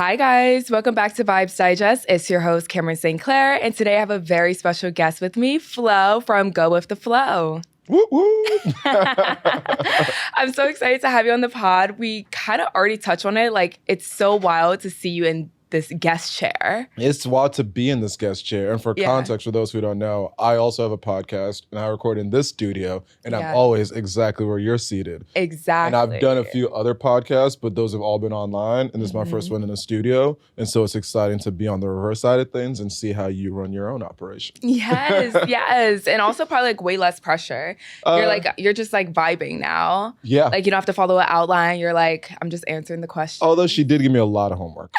Hi guys, welcome back to Vibes Digest. It's your host Cameron St. Clair, and today I have a very special guest with me, Flo from Go With The Flo. Woo woo! I'm so excited to have you on the pod. We kind of already touched on it. Like, it's so wild to see you in this guest chair. It's wild to be in this guest chair. And for context, for those who don't know, I also have a podcast and I record in this studio and I'm always exactly where you're seated. Exactly. And I've done a few other podcasts, but those have all been online. And this is my first one in the studio. And so it's exciting to be on the reverse side of things and see how you run your own operation. Yes. And also probably like way less pressure. You're just like vibing now. Yeah. Like you don't have to follow an outline. You're like, I'm just answering the question. Although she did give me a lot of homework.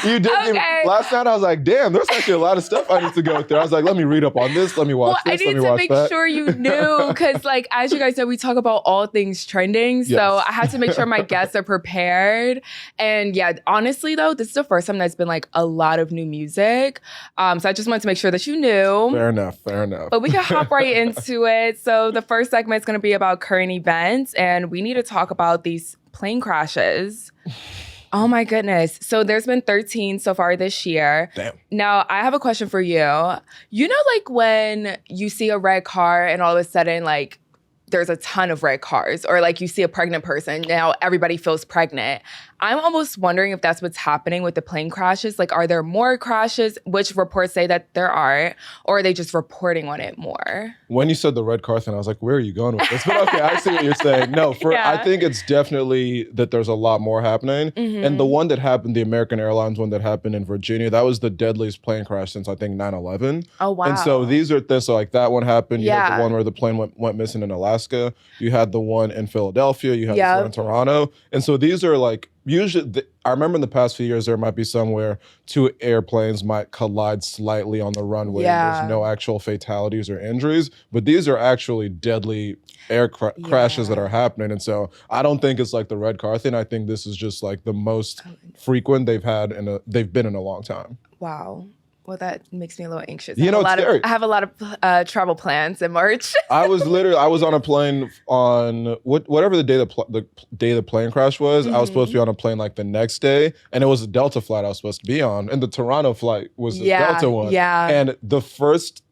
You did give me, last night I was like, damn, there's actually a lot of stuff I need to go through. I was like, let me read up on this, let me watch this, let me watch that. I need to make sure you knew, because like, as you guys know, we talk about all things trending. So I had to make sure my guests are prepared. And yeah, honestly though, this is the first time there's been like a lot of new music. So I just wanted to make sure that you knew. Fair enough. But we can hop right into it. So the first segment is going to be about current events, and we need to talk about these plane crashes. Oh my goodness. So there's been 13 so far this year. Damn. Now, I have a question for you. You know, like when you see a red car and all of a sudden, like, there's a ton of red cars, or like you see a pregnant person, now everybody feels pregnant. I'm almost wondering if that's what's happening with the plane crashes. Like, are there more crashes, which reports say that there are, or are they just reporting on it more? When you said the red car thing, I was like, where are you going with this? But okay, I see what you're saying. No, I think it's definitely that there's a lot more happening. And the one that happened, the American Airlines one that happened in Virginia, that was the deadliest plane crash since I think 9/11. Oh, wow. And so these are things, so like that one happened. You had the one where the plane went missing in Alaska. You had the one in Philadelphia. You had the one in Toronto. And so these are like, usually, I remember in the past few years, there might be somewhere two airplanes might collide slightly on the runway. There's no actual fatalities or injuries, but these are actually deadly air crashes that are happening. And so I don't think it's like the red car thing. I think this is just like the most frequent they've been in a long time. Wow. Well, that makes me a little anxious. You know, it's scary. I have a lot of travel plans in March. I was on a plane on whatever the day the plane crash was. I was supposed to be on a plane like the next day, and it was a Delta flight I was supposed to be on, and the Toronto flight was the Delta one. Yeah. And the first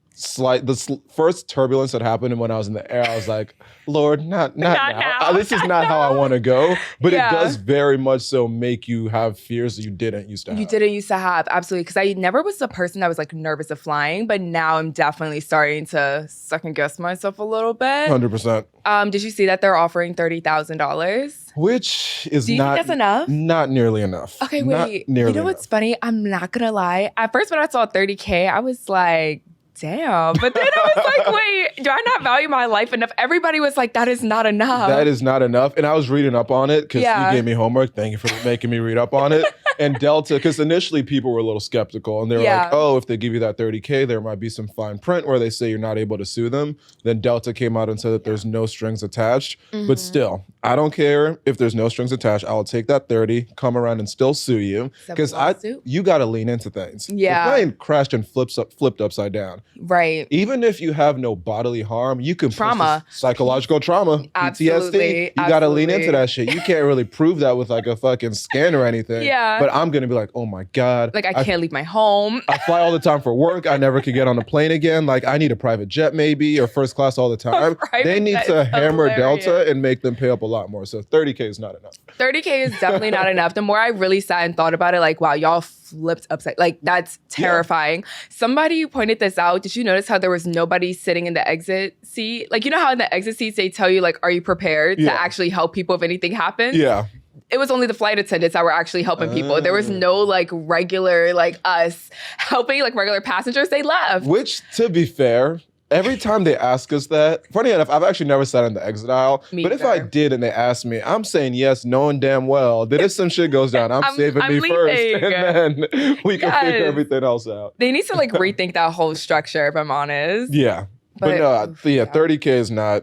turbulence that happened when I was in the air, I was like, Lord, not now. This is not how I want to go. But it does very much so make you have fears that you didn't used to have. You didn't used to have, absolutely. Because I never was a person that was like nervous of flying, but now I'm definitely starting to second guess myself a little bit. 100%. Did you see that they're offering $30,000? Which is Do you think that's enough? Not nearly enough. Okay, wait. You know what's funny? I'm not going to lie. At first, when I saw $30K, I was like, damn. But then I was like, wait, do I not value my life enough? Everybody was like, that is not enough. That is not enough. And I was reading up on it because you gave me homework. Thank you for making me read up on it. And Delta, because initially people were a little skeptical and they were like, oh, if they give you that $30K, there might be some fine print where they say you're not able to sue them. Then Delta came out and said that there's no strings attached. But still, I don't care if there's no strings attached. I'll take that 30, come around and still sue you. Because you got to lean into things. Yeah. The plane crashed and flipped upside down. Right. Even if you have no bodily harm, you can psychological trauma, PTSD. You got to lean into that shit. You can't really prove that with like a fucking scan or anything. But I'm going to be like, oh my God. Like I can't leave my home. I fly all the time for work. I never could get on a plane again. Like I need a private jet maybe or first class all the time. They need to hammer Delta and make them pay up a lot more. So 30K is not enough. 30K is definitely not enough. The more I really sat and thought about it, like, wow, y'all flipped upside. Like that's terrifying. Somebody pointed this out. Did you notice how there was nobody sitting in the exit seat? Like, you know how in the exit seats they tell you like, are you prepared to actually help people if anything happens? Yeah. It was only the flight attendants that were actually helping people. There was no like regular, like us helping like regular passengers. They left. Which, to be fair, every time they ask us that, funny enough, I've actually never sat in the exit aisle. But if I did and they asked me, I'm saying yes, knowing damn well that if some shit goes down, I'm saving me leaving first. And then we can figure everything else out. They need to like rethink that whole structure, if I'm honest. Yeah. But no, 30K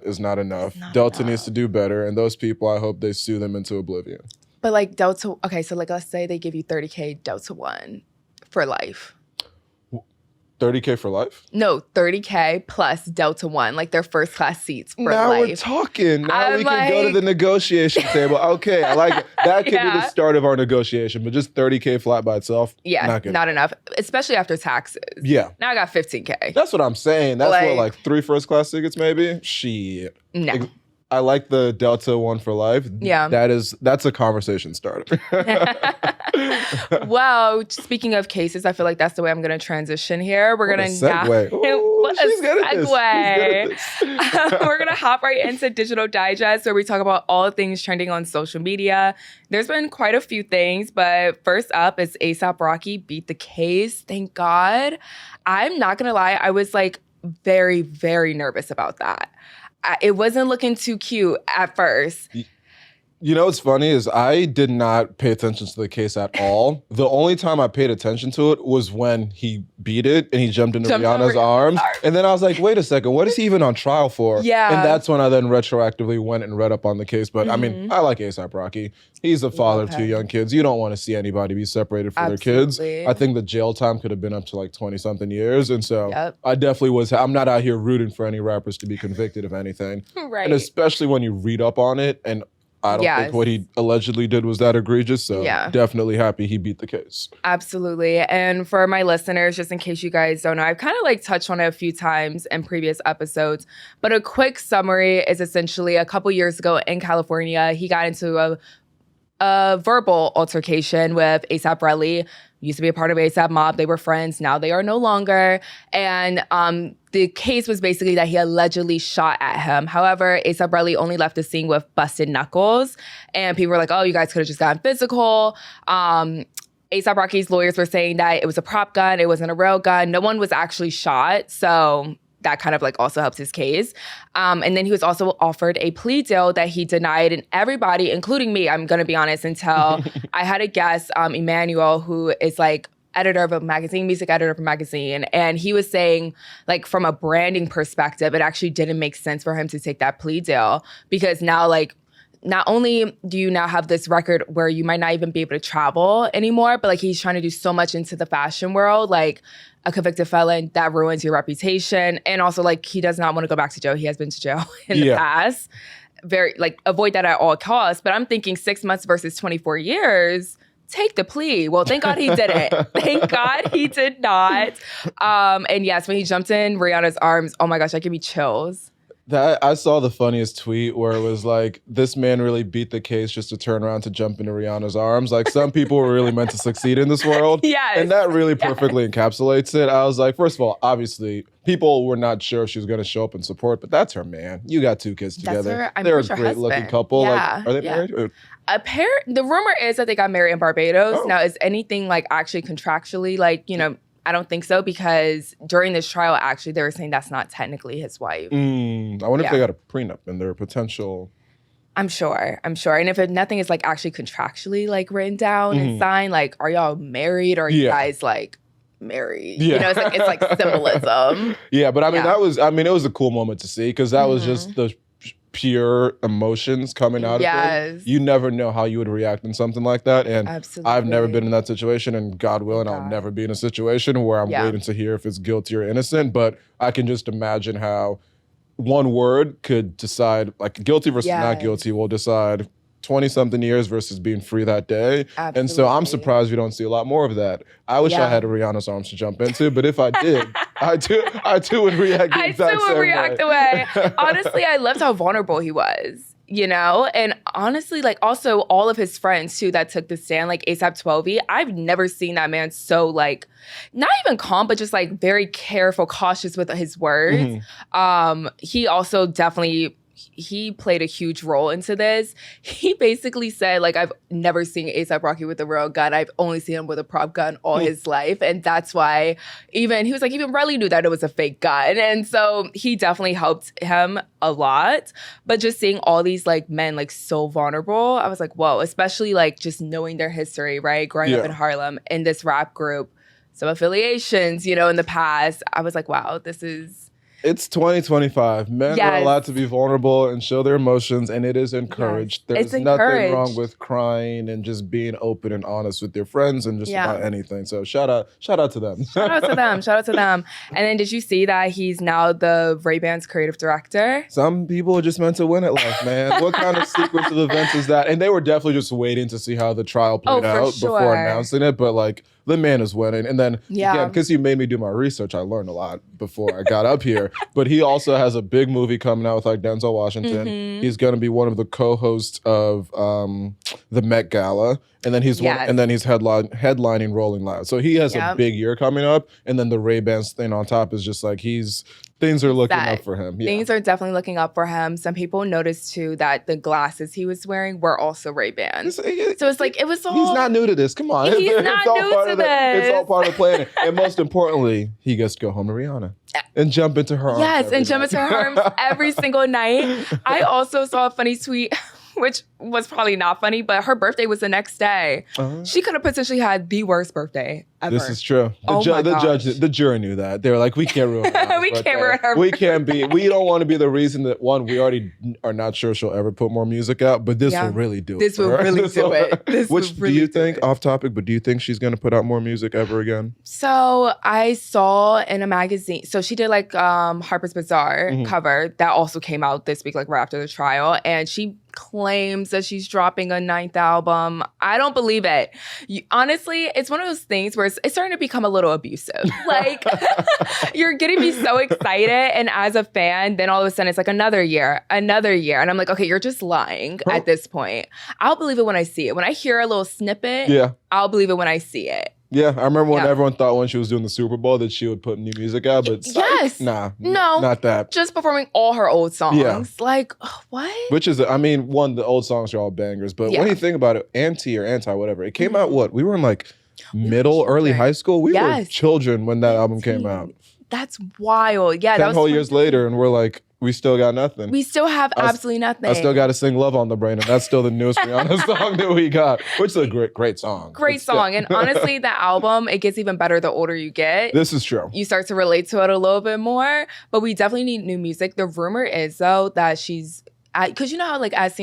is not enough. Delta needs to do better. And those people, I hope they sue them into oblivion. But like Delta, okay, so like let's say they give you $30K Delta One for life. $30K for life? No, $30K plus Delta One, like their first class seats for now life. We're talking. Now we can go to the negotiation table. Okay, I like it. That could be the start of our negotiation, but just $30K flat by itself, not enough, especially after taxes. Yeah. Now I got $15K. That's what I'm saying. That's like 3 first class tickets maybe? Shit. No. I like the Delta One for life. Yeah. That's a conversation starter. Well, speaking of cases, I feel like that's the way I'm going to transition here. We're going to segue. Ooh, she's good at this. We're going to hop right into Digital Digest, where we talk about all things trending on social media. There's been quite a few things, but first up is A$AP Rocky beat the case. Thank God. I'm not going to lie. I was like very, very nervous about that. It wasn't looking too cute at first. You know what's funny is I did not pay attention to the case at all. The only time I paid attention to it was when he beat it and he jumped into Rihanna's arms. And then I was like, wait a second, what is he even on trial for? Yeah. And that's when I then retroactively went and read up on the case. But I mean, I like A$AP Rocky. He's the father of 2 young kids. You don't want to see anybody be separated from their kids. I think the jail time could have been up to like 20-something years. And so I definitely was, I'm not out here rooting for any rappers to be convicted of anything. Right. And especially when you read up on it, and I don't think what he allegedly did was that egregious. So definitely happy he beat the case. Absolutely. And for my listeners, just in case you guys don't know, I've kind of like touched on it a few times in previous episodes. But a quick summary is essentially a couple years ago in California, he got into a verbal altercation with A$AP Rocky. Used to be a part of A$AP Mob. They were friends. Now they are no longer. And the case was basically that he allegedly shot at him. However, A$AP Rocky only left the scene with busted knuckles. And people were like, oh, you guys could have just gotten physical. A$AP Rocky's lawyers were saying that it was a prop gun. It wasn't a real gun. No one was actually shot. So that kind of like also helps his case. And then he was also offered a plea deal that he denied. And everybody, including me, I'm going to be honest, until I had a guest, Emmanuel, who is like editor of a magazine, music editor of a magazine. And he was saying, like, from a branding perspective, it actually didn't make sense for him to take that plea deal, because now, like, not only do you now have this record where you might not even be able to travel anymore, but like he's trying to do so much into the fashion world, like a convicted felon, that ruins your reputation. And also, like, he does not want to go back to jail. He has been to jail in the past. Very, like, avoid that at all costs. But I'm thinking 6 months versus 24 years, take the plea. Well, thank God he didn't. Thank God he did not. And yes, when he jumped in Rihanna's arms, oh my gosh, that gave me chills. That I saw the funniest tweet where it was like, this man really beat the case just to turn around to jump into Rihanna's arms. Like, some people were really meant to succeed in this world. Yes. And that really perfectly encapsulates it. I was like, first of all, obviously, people were not sure if she was going to show up and support, but that's her man. You got 2 kids together. They're a great looking couple. Yeah. Like, are they married? The rumor is that they got married in Barbados. Now, is anything like actually contractually, like, you know, I don't think so, because during this trial, actually, they were saying that's not technically his wife. I wonder if they got a prenup and their potential. I'm sure. And if nothing is like actually contractually like written down and signed, like, are y'all married, or are you guys like married? You know, it's like symbolism. Yeah, but I mean, it was a cool moment to see, because that was just the pure emotions coming out of it. You never know how you would react in something like that. And I've never been in that situation, and God willing, I'll never be in a situation where I'm waiting to hear if it's guilty or innocent. But I can just imagine how one word could decide, like, guilty versus not guilty will decide 20-something years versus being free that day. And so I'm surprised we don't see a lot more of that. I wish I had Rihanna's arms to jump into, but if I did, I too would react the exact same way. Honestly, I loved how vulnerable he was, you know? And honestly, like, also all of his friends too that took the stand, like A$AP 12, I've never seen that man so, like, not even calm, but just like very careful, cautious with his words. He also definitely, he played a huge role into this. He basically said, like, I've never seen A$AP Rocky with a real gun. I've only seen him with a prop gun all his life. And that's why he was like, even Relly knew that it was a fake gun. And so he definitely helped him a lot. But just seeing all these, like, men, like, so vulnerable, I was like, whoa, especially, like, just knowing their history, right? Growing up in Harlem in this rap group, some affiliations, you know, in the past. I was like, wow, this is It's 2025. Men are allowed to be vulnerable and show their emotions, and it is encouraged. There's nothing wrong with crying and just being open and honest with your friends and just about anything. So shout out to them. Shout out to them. And then did you see that he's now the Ray-Ban's creative director? Some people are just meant to win at life, man. What kind of sequence of events is that? And they were definitely just waiting to see how the trial played out before announcing it. But like, the man is winning. And then, again, because he made me do my research, I learned a lot before I got up here. But he also has a big movie coming out with like Denzel Washington. Mm-hmm. He's going to be one of the co-hosts of the Met Gala. And then he's headlining Rolling Loud. So he has a big year coming up. And then the Ray-Bans thing on top is just like things are looking up for him. Yeah. Things are definitely looking up for him. Some people noticed too that the glasses he was wearing were also Ray-Bans. So it's like it was all. He's not new to this. Come on, he's not new to this. It's all part of the plan. And most importantly, he gets to go home to Rihanna and jump into her arms. Yes, and jump into her arms every single night. I also saw a funny tweet, which was probably not funny, but her birthday was the next day. She could have potentially had the worst birthday ever. This is true. The jury knew that. They were like, we can't ruin her. We can't ruin her. We don't want to be the reason that, one, we already are not sure she'll ever put more music out, but this will really do it. This will really do it. Do you think, off topic, but do you think she's going to put out more music ever again? So I saw in a magazine, so she did like Harper's Bazaar cover that also came out this week, like right after the trial, and she claims that she's dropping a 9th album. I don't believe it. Honestly, it's one of those things where it's starting to become a little abusive. Like, you're getting me so excited, and as a fan, then all of a sudden it's like another year. And I'm like, okay, you're just lying at this point. I'll believe it when I see it. When I hear a little snippet, I'll believe it when I see it. Yeah, I remember when everyone thought when she was doing the Super Bowl that she would put new music out, but no, not that. Just performing all her old songs. Yeah. Like, what? Which is, I mean, the old songs are all bangers, but when you think about it, Anti, whatever, it came out we were in like early high school? We were children when that album came out. That's wild. Yeah, 10 whole years later, and we're like, we still got nothing. We still have absolutely nothing. I still got to sing Love on the Brain, and that's still the newest Rihanna song that we got, which is a great song. Great song. And honestly, the album, it gets even better the older you get. This is true. You start to relate to it a little bit more, but we definitely need new music. The rumor is, though, that she's because you know how like as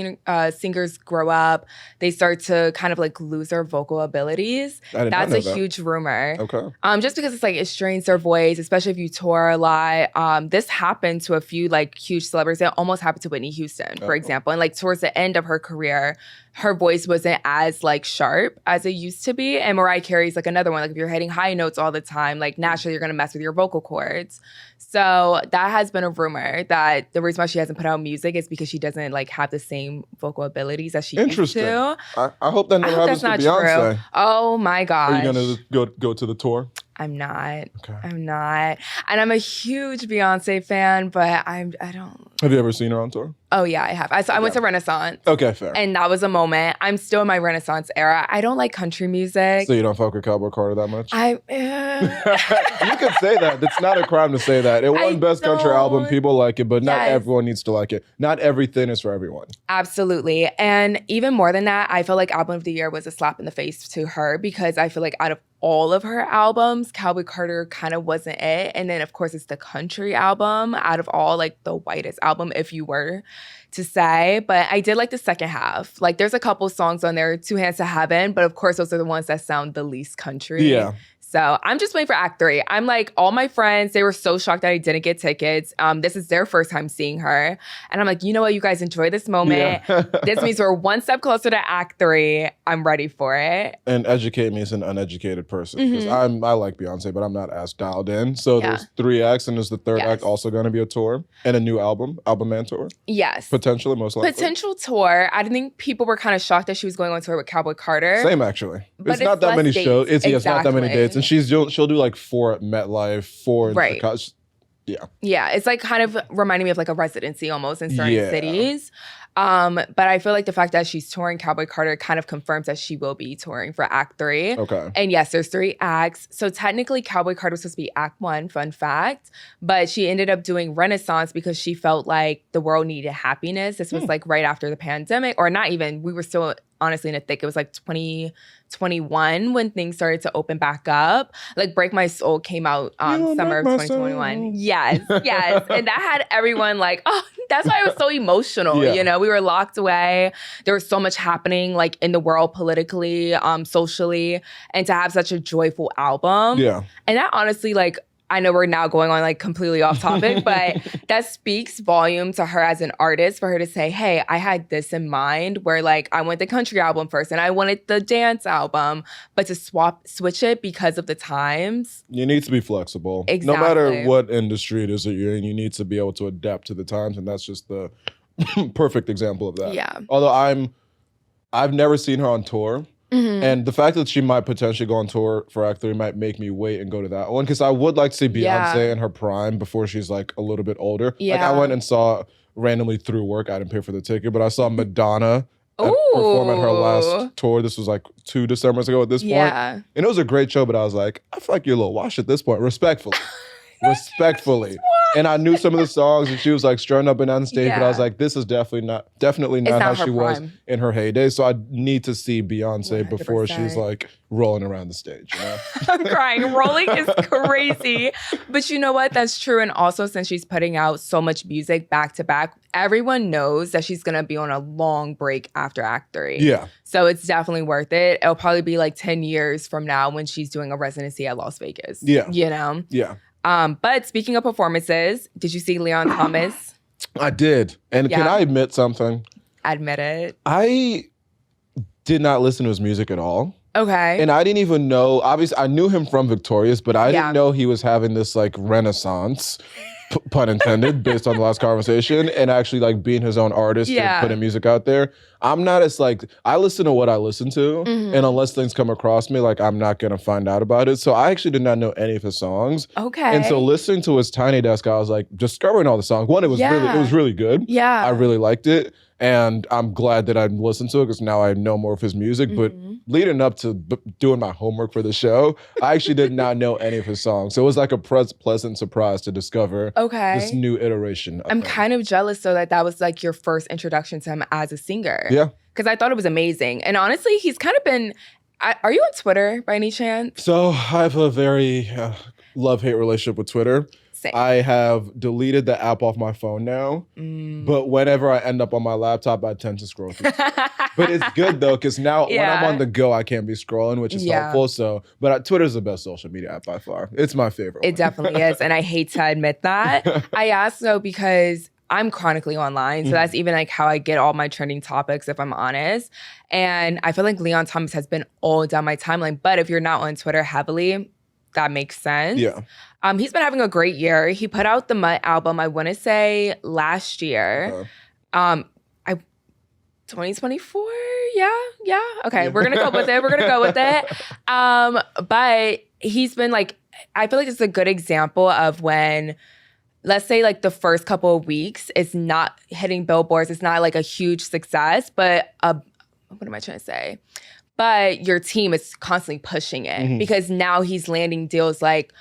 singers grow up, they start to kind of like lose their vocal abilities. That's a huge rumor. Okay. Just because it's like it strains their voice, especially if you tour a lot. This happened to a few like huge celebrities. It almost happened to Whitney Houston, for example. And like towards the end of her career, her voice wasn't as like sharp as it used to be. And Mariah Carey's like another one. Like if you're hitting high notes all the time, like naturally you're gonna mess with your vocal cords. So that has been a rumor that the reason why she hasn't put out music is because she doesn't like have the same vocal abilities as she used to. I hope that never happens to Beyonce. True. Oh my gosh. Are you gonna go to the tour? I'm not. Okay. I'm not. And I'm a huge Beyonce fan, but I don't. Have you ever seen her on tour? Oh, yeah, I have. I went to Renaissance. Okay, fair. And that was a moment. I'm still in my Renaissance era. I don't like country music. So you don't fuck with Cowboy Carter that much? You can say that. It's not a crime to say that. It won Best Country Album. People like it, but not everyone needs to like it. Not everything is for everyone. Absolutely. And even more than that, I feel like Album of the Year was a slap in the face to her because I feel like out of all of her albums, Cowboy Carter kind of wasn't it. And then, of course, it's the country album out of all, like the whitest album, if you were to say. But I did like the second half. Like, there's a couple songs on there, Two Hands to Heaven, but of course, those are the ones that sound the least country. Yeah. So I'm just waiting for Act 3. I'm like, all my friends, they were so shocked that I didn't get tickets. This is their first time seeing her. And I'm like, you know what? You guys enjoy this moment. Yeah. This means we're one step closer to Act 3. I'm ready for it. And educate me as an uneducated person. Because I like Beyonce, but I'm not as dialed in. So there's 3 acts, and is the third act also going to be a tour? And a new album and tour? Yes. Potentially, most likely. Potential tour. I think people were kind of shocked that she was going on tour with Cowboy Carter. Same, actually. But it's not that many shows. It's not that many dates. And she'll do like 4 at MetLife, 4 in Chicago. Yeah. Yeah, it's like kind of reminding me of like a residency almost in certain cities. But I feel like the fact that she's touring Cowboy Carter kind of confirms that she will be touring for Act 3. Okay. And yes, there's 3 acts. So technically, Cowboy Carter was supposed to be Act 1, fun fact. But she ended up doing Renaissance because she felt like the world needed happiness. This was like right after the pandemic, or not even. We were still honestly in the thick. It was like 2021 when things started to open back up. Like Break My Soul came out summer of 2021. Yes. And that had everyone like, oh, that's why it was so emotional. Yeah. You know, we were locked away. There was so much happening like in the world politically, socially, and to have such a joyful album. Yeah. And that honestly, like, I know we're now going on like completely off topic, but that speaks volume to her as an artist for her to say, hey, I had this in mind where like I want the country album first and I wanted the dance album, but to switch it because of the times. You need to be flexible. Exactly. No matter what industry it is that you're in, you need to be able to adapt to the times. And that's just the perfect example of that. Yeah. Although I've never seen her on tour. Mm-hmm. And the fact that she might potentially go on tour for Act 3 might make me wait and go to that one. Because I would like to see Beyonce in her prime before she's like a little bit older. Yeah. Like I went and saw randomly through work. I didn't pay for the ticket, but I saw Madonna perform at her last tour. This was like 2 Decembers ago at this point. And it was a great show, but I was like, I feel like you're a little washed at this point, respectfully. And I knew some of the songs, and she was like strutting up and down the stage, but I was like, this is definitely not how she was in her heyday. So I need to see Beyonce 100%. Before she's like rolling around the stage. You know? I'm crying. Rolling is crazy. But you know what? That's true. And also, since she's putting out so much music back to back, everyone knows that she's going to be on a long break after Act 3. Yeah. So it's definitely worth it. It'll probably be like 10 years from now when she's doing a residency at Las Vegas. Yeah. You know? Yeah. But speaking of performances, did you see Leon Thomas? I did. And can I admit something? Admit it. I did not listen to his music at all. Okay. And I didn't even know, obviously, I knew him from Victorious, but I didn't know he was having this like renaissance, pun intended, based on the last conversation, and actually like being his own artist and putting music out there. I'm not as like, I listen to what I listen to, and unless things come across me, like I'm not gonna find out about it. So I actually did not know any of his songs. Okay. And so listening to his Tiny Desk, I was like discovering all the songs. One, it was really good. Yeah. I really liked it. And I'm glad that I listened to it because now I know more of his music. But leading up to doing my homework for the show, I actually did not know any of his songs. So it was like a pleasant surprise to discover this new iteration. I'm kind of jealous though that was like your first introduction to him as a singer. Yeah. Because I thought it was amazing. And honestly, he's kind of been, are you on Twitter by any chance? So I have a very love-hate relationship with Twitter. Same. I have deleted the app off my phone now, but whenever I end up on my laptop, I tend to scroll through. But it's good though, because now when I'm on the go, I can't be scrolling, which is helpful. So, but Twitter's the best social media app by far. It's my favorite. It definitely is, and I hate to admit that. I ask though because I'm chronically online, so that's even like how I get all my trending topics, if I'm honest. And I feel like Leon Thomas has been all down my timeline. But if you're not on Twitter heavily, that makes sense. Yeah. He's been having a great year. He put out the MUTT album, I want to say last year. 2024? Yeah. Okay, we're going to go with it. But he's been like, I feel like it's a good example of when, let's say like the first couple of weeks, it's not hitting billboards. It's not like a huge success, but what am I trying to say? But your team is constantly pushing it because now he's landing deals like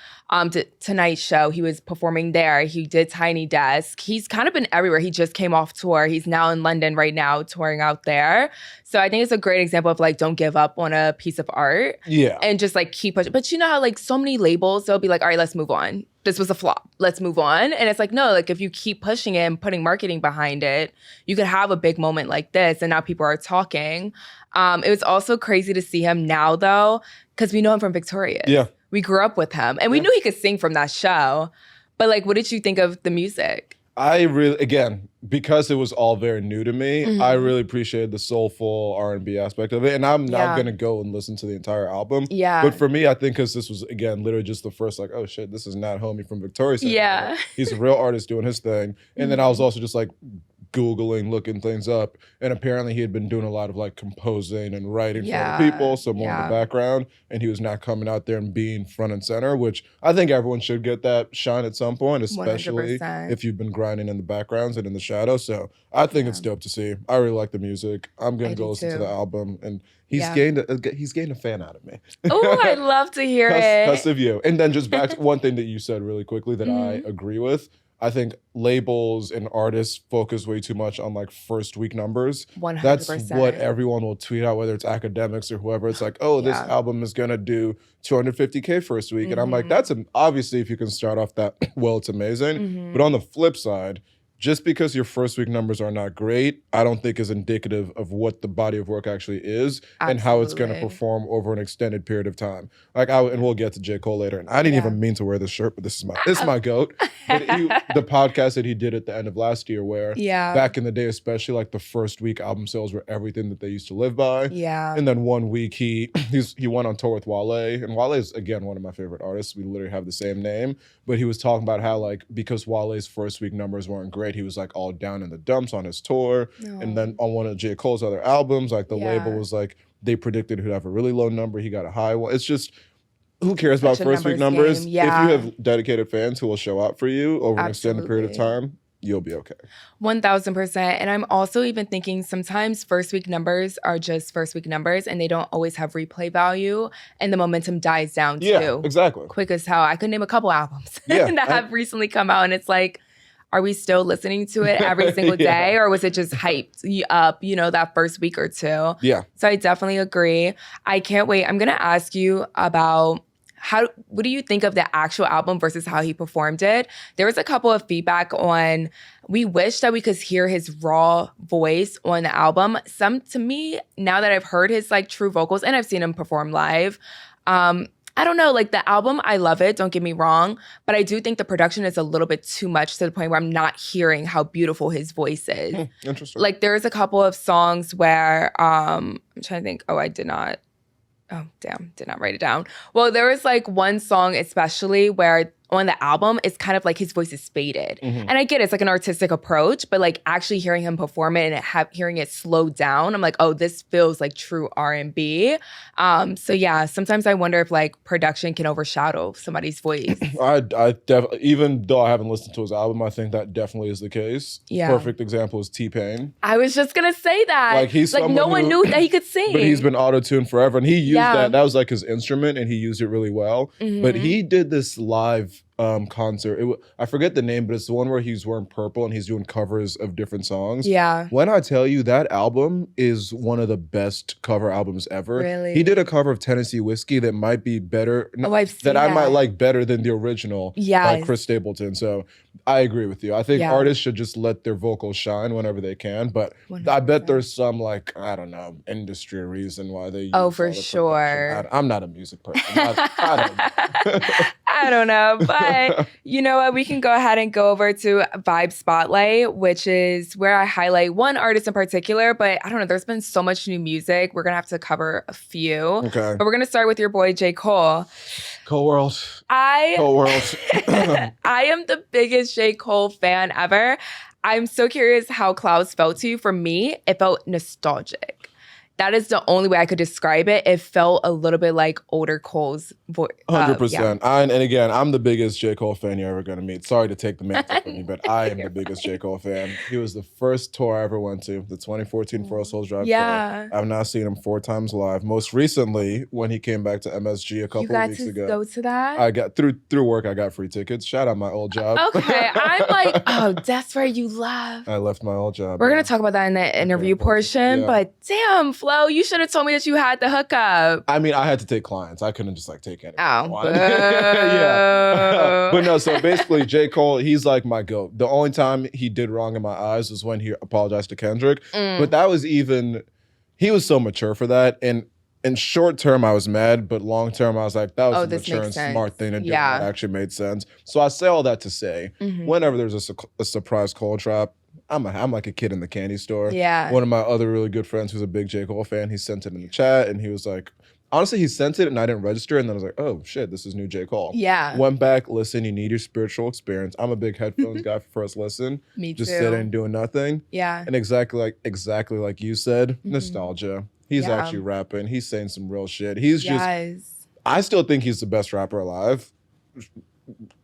Tonight Show. He was performing there. He did Tiny Desk. He's kind of been everywhere. He just came off tour. He's now in London right now, touring out there. So I think it's a great example of like, don't give up on a piece of art. Yeah. And just like keep pushing. But you know how like so many labels, they'll be like, all right, let's move on. This was a flop. Let's move on. And it's like, no, like if you keep pushing it and putting marketing behind it, you could have a big moment like this. And now people are talking. It was also crazy to see him now though, because we know him from Victorious. Yeah. We grew up with him and we knew he could sing from that show. But like, what did you think of the music? I really, again, because it was all very new to me, I really appreciated the soulful R&B aspect of it. And I'm now going to go and listen to the entire album. Yeah. But for me, I think because this was, again, literally just the first, like, oh shit, this is not homie from Victoria's. Yeah. He's a real artist doing his thing. And then I was also just like Googling, looking things up. And apparently he had been doing a lot of like composing and writing for other people, so more in the background. And he was not coming out there and being front and center, which I think everyone should get that shine at some point, especially 100%. if you've been grinding in the backgrounds and in the shadows. So I think it's dope to see. I really like the music. I'm going to go listen to the album. And he's gained a fan out of me. Oh, I love to hear it. Cuss of you. And then just back to one thing that you said really quickly that I agree with. I think labels and artists focus way too much on like first week numbers. 100%. That's what everyone will tweet out, whether it's academics or whoever. It's like, oh, this album is going to do 250K first week. And I'm like, that's obviously if you can start off that well, it's amazing. But on the flip side, just because your first week numbers are not great, I don't think is indicative of what the body of work actually is and how it's going to perform over an extended period of time. Like and we'll get to J. Cole later. And I didn't even mean to wear this shirt, but this is my goat. But the podcast that he did at the end of last year, where back in the day, especially like the first week album sales were everything that they used to live by. Yeah. And then 1 week he went on tour with Wale, and Wale is again one of my favorite artists. We literally have the same name, but he was talking about how like because Wale's first week numbers weren't great, he was like all down in the dumps on his tour. And then on one of J. Cole's other albums, like the label was like, they predicted he'd have a really low number. He got a high one. It's just, who cares about first week numbers? If you have dedicated fans who will show up for you over an extended period of time, you'll be okay. 1000%. And I'm also even thinking sometimes first week numbers are just first week numbers and they don't always have replay value and the momentum dies down too. Yeah, exactly. Quick as hell. I could name a couple albums that have recently come out and it's like, are we still listening to it every single day or was it just hyped up, that first week or two? Yeah. So I definitely agree. I can't wait. I'm going to ask you about what do you think of the actual album versus how he performed it? There was a couple of feedback on, we wish that we could hear his raw voice on the album. To me, now that I've heard his like true vocals and I've seen him perform live, I don't know, like the album, I love it, don't get me wrong, but I do think the production is a little bit too much to the point where I'm not hearing how beautiful his voice is. Interesting. Like there's a couple of songs where, I'm trying to think, did not write it down. Well, there was like one song especially where on the album, it's kind of like his voice is faded. And I get it's like an artistic approach, but like actually hearing him perform it and hearing it slow down, I'm like, oh, this feels like true R&B. So yeah, sometimes I wonder if like production can overshadow somebody's voice. I definitely, even though I haven't listened to his album, I think that definitely is the case. Yeah. Perfect example is T-Pain. I was just gonna say that. Like he's like no one knew that he could sing. But he's been auto-tuned forever. And he used that was like his instrument and he used it really well. But he did this live concert. I forget the name, but it's the one where he's wearing purple and he's doing covers of different songs. Yeah. When I tell you that album is one of the best cover albums ever. Really? He did a cover of Tennessee Whiskey that might be better. That I might like better than the original by Chris Stapleton. So I agree with you. I think artists should just let their vocals shine whenever they can. But 100%. I bet there's some like, I don't know, industry reason why they use for sure. I'm not a music person. I don't know. I don't know, but you know what? We can go ahead and go over to Vibe Spotlight, which is where I highlight one artist in particular, but I don't know, there's been so much new music. We're going to have to cover a few. Okay. But we're going to start with your boy, J. Cole. Cole World. I am the biggest J. Cole fan ever. I'm so curious how Clouds felt to you. For me, it felt nostalgic. That is the only way I could describe it. It felt a little bit like older Cole's voice. 100%. And again, I'm the biggest J. Cole fan you're ever going to meet. Sorry to take the mantle from me, but I am the biggest J. Cole fan. He was the first tour I ever went to, the 2014 For All Souls Drive tour. I've now seen him 4 times live. Most recently, when he came back to MSG a couple of weeks ago. You got to go to that? I got through work, I got free tickets. Shout out my old job. Okay, I'm like, oh, that's where you love. I left my old job. We're going to talk about that in the interview portion, but damn, Flo, you should have told me that you had the hookup. I mean, I had to take clients. I couldn't just like take anyone. Oh, yeah. But no, so basically J. Cole, he's like my GOAT. The only time he did wrong in my eyes was when he apologized to Kendrick. But that was he was so mature for that. And in short term, I was mad, but long term, I was like, that was a mature and smart thing to do. That actually made sense. So I say all that to say, whenever there's a surprise Cole drop, I'm like a kid in the candy store. Yeah. One of my other really good friends who's a big J. Cole fan, he sent it in the chat and he was like, honestly, he sent it and I didn't register. And then I was like, oh shit, this is new J. Cole. Yeah. Went back, listen, you need your spiritual experience. I'm a big headphones guy for first listen. Me too. Just sitting and doing nothing. Yeah. And exactly like you said, nostalgia. He's actually rapping. He's saying some real shit. He's I still think he's the best rapper alive.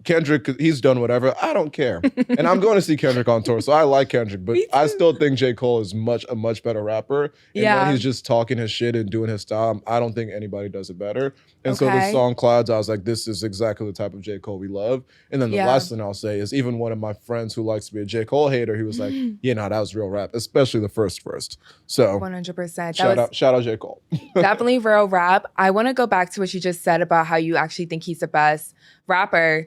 Kendrick, he's done whatever. I don't care. And I'm going to see Kendrick on tour, so I like Kendrick. But I still think J. Cole is a much better rapper. And when he's just talking his shit and doing his style, I don't think anybody does it better. And so the song Clouds, I was like, this is exactly the type of J. Cole we love. And then the last thing I'll say is even one of my friends who likes to be a J. Cole hater, he was like, yeah, no, that was real rap, especially the first verse. So 100%. Shout out J. Cole. Definitely real rap. I want to go back to what you just said about how you actually think he's the best rapper.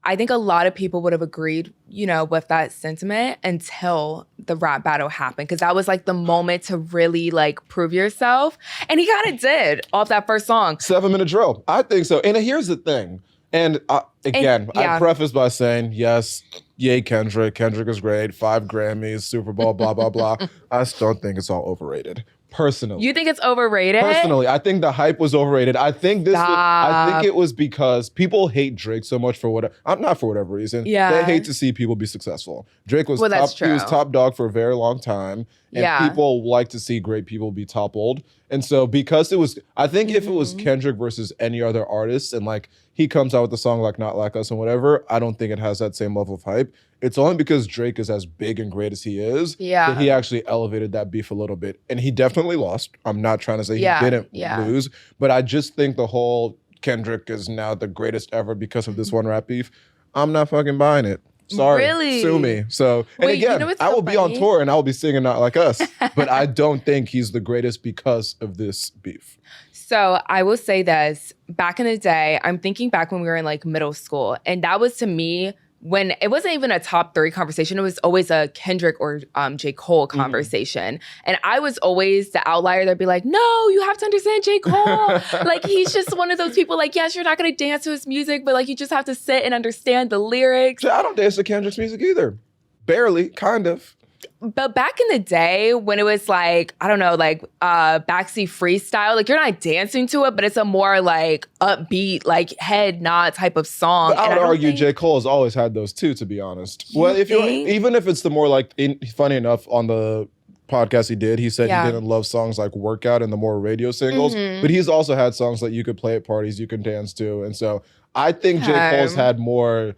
I think a lot of people would have agreed, with that sentiment until the rap battle happened. Because that was like the moment to really like prove yourself. And he kind of did off that first song. 7-minute drill. I think so. And here's the thing. And I preface by saying, yes, yay, Kendrick. Kendrick is great. 5 Grammys, Super Bowl, blah, blah, blah. I still think it's all overrated. Personally. You think it's overrated? Personally, I think the hype was overrated. I think it was because people hate Drake so much for not for whatever reason. Yeah. They hate to see people be successful. Drake was he was top dog for a very long time. And people like to see great people be toppled. And so because it was, I think if it was Kendrick versus any other artist and like he comes out with a song like Not Like Us and whatever, I don't think it has that same level of hype. It's only because Drake is as big and great as he is that he actually elevated that beef a little bit. And he definitely lost. I'm not trying to say he didn't lose, but I just think the whole Kendrick is now the greatest ever because of this one rap beef. I'm not fucking buying it. Sorry, really? Sue me. So, and again, I will be on tour and I will be singing Not Like Us, but I don't think he's the greatest because of this beef. So I will say this, back in the day, I'm thinking back when we were in like middle school, and that was to me, when it wasn't even a top 3 conversation, it was always a Kendrick or J. Cole conversation. And I was always the outlier that'd be like, no, you have to understand J. Cole. Like, he's just one of those people like, yes, you're not going to dance to his music, but like, you just have to sit and understand the lyrics. I don't dance to Kendrick's music either. Barely, kind of. But back in the day when it was like, I don't know, like backseat freestyle, like you're not dancing to it, but it's a more like upbeat, like head nod type of song. But I would argue J. Cole has always had those too, to be honest. Well, even if it's the more like, funny enough, on the podcast he did, he said he didn't love songs like Workout and the more radio singles, but he's also had songs that you could play at parties, you can dance to. And so I think J. Cole's had more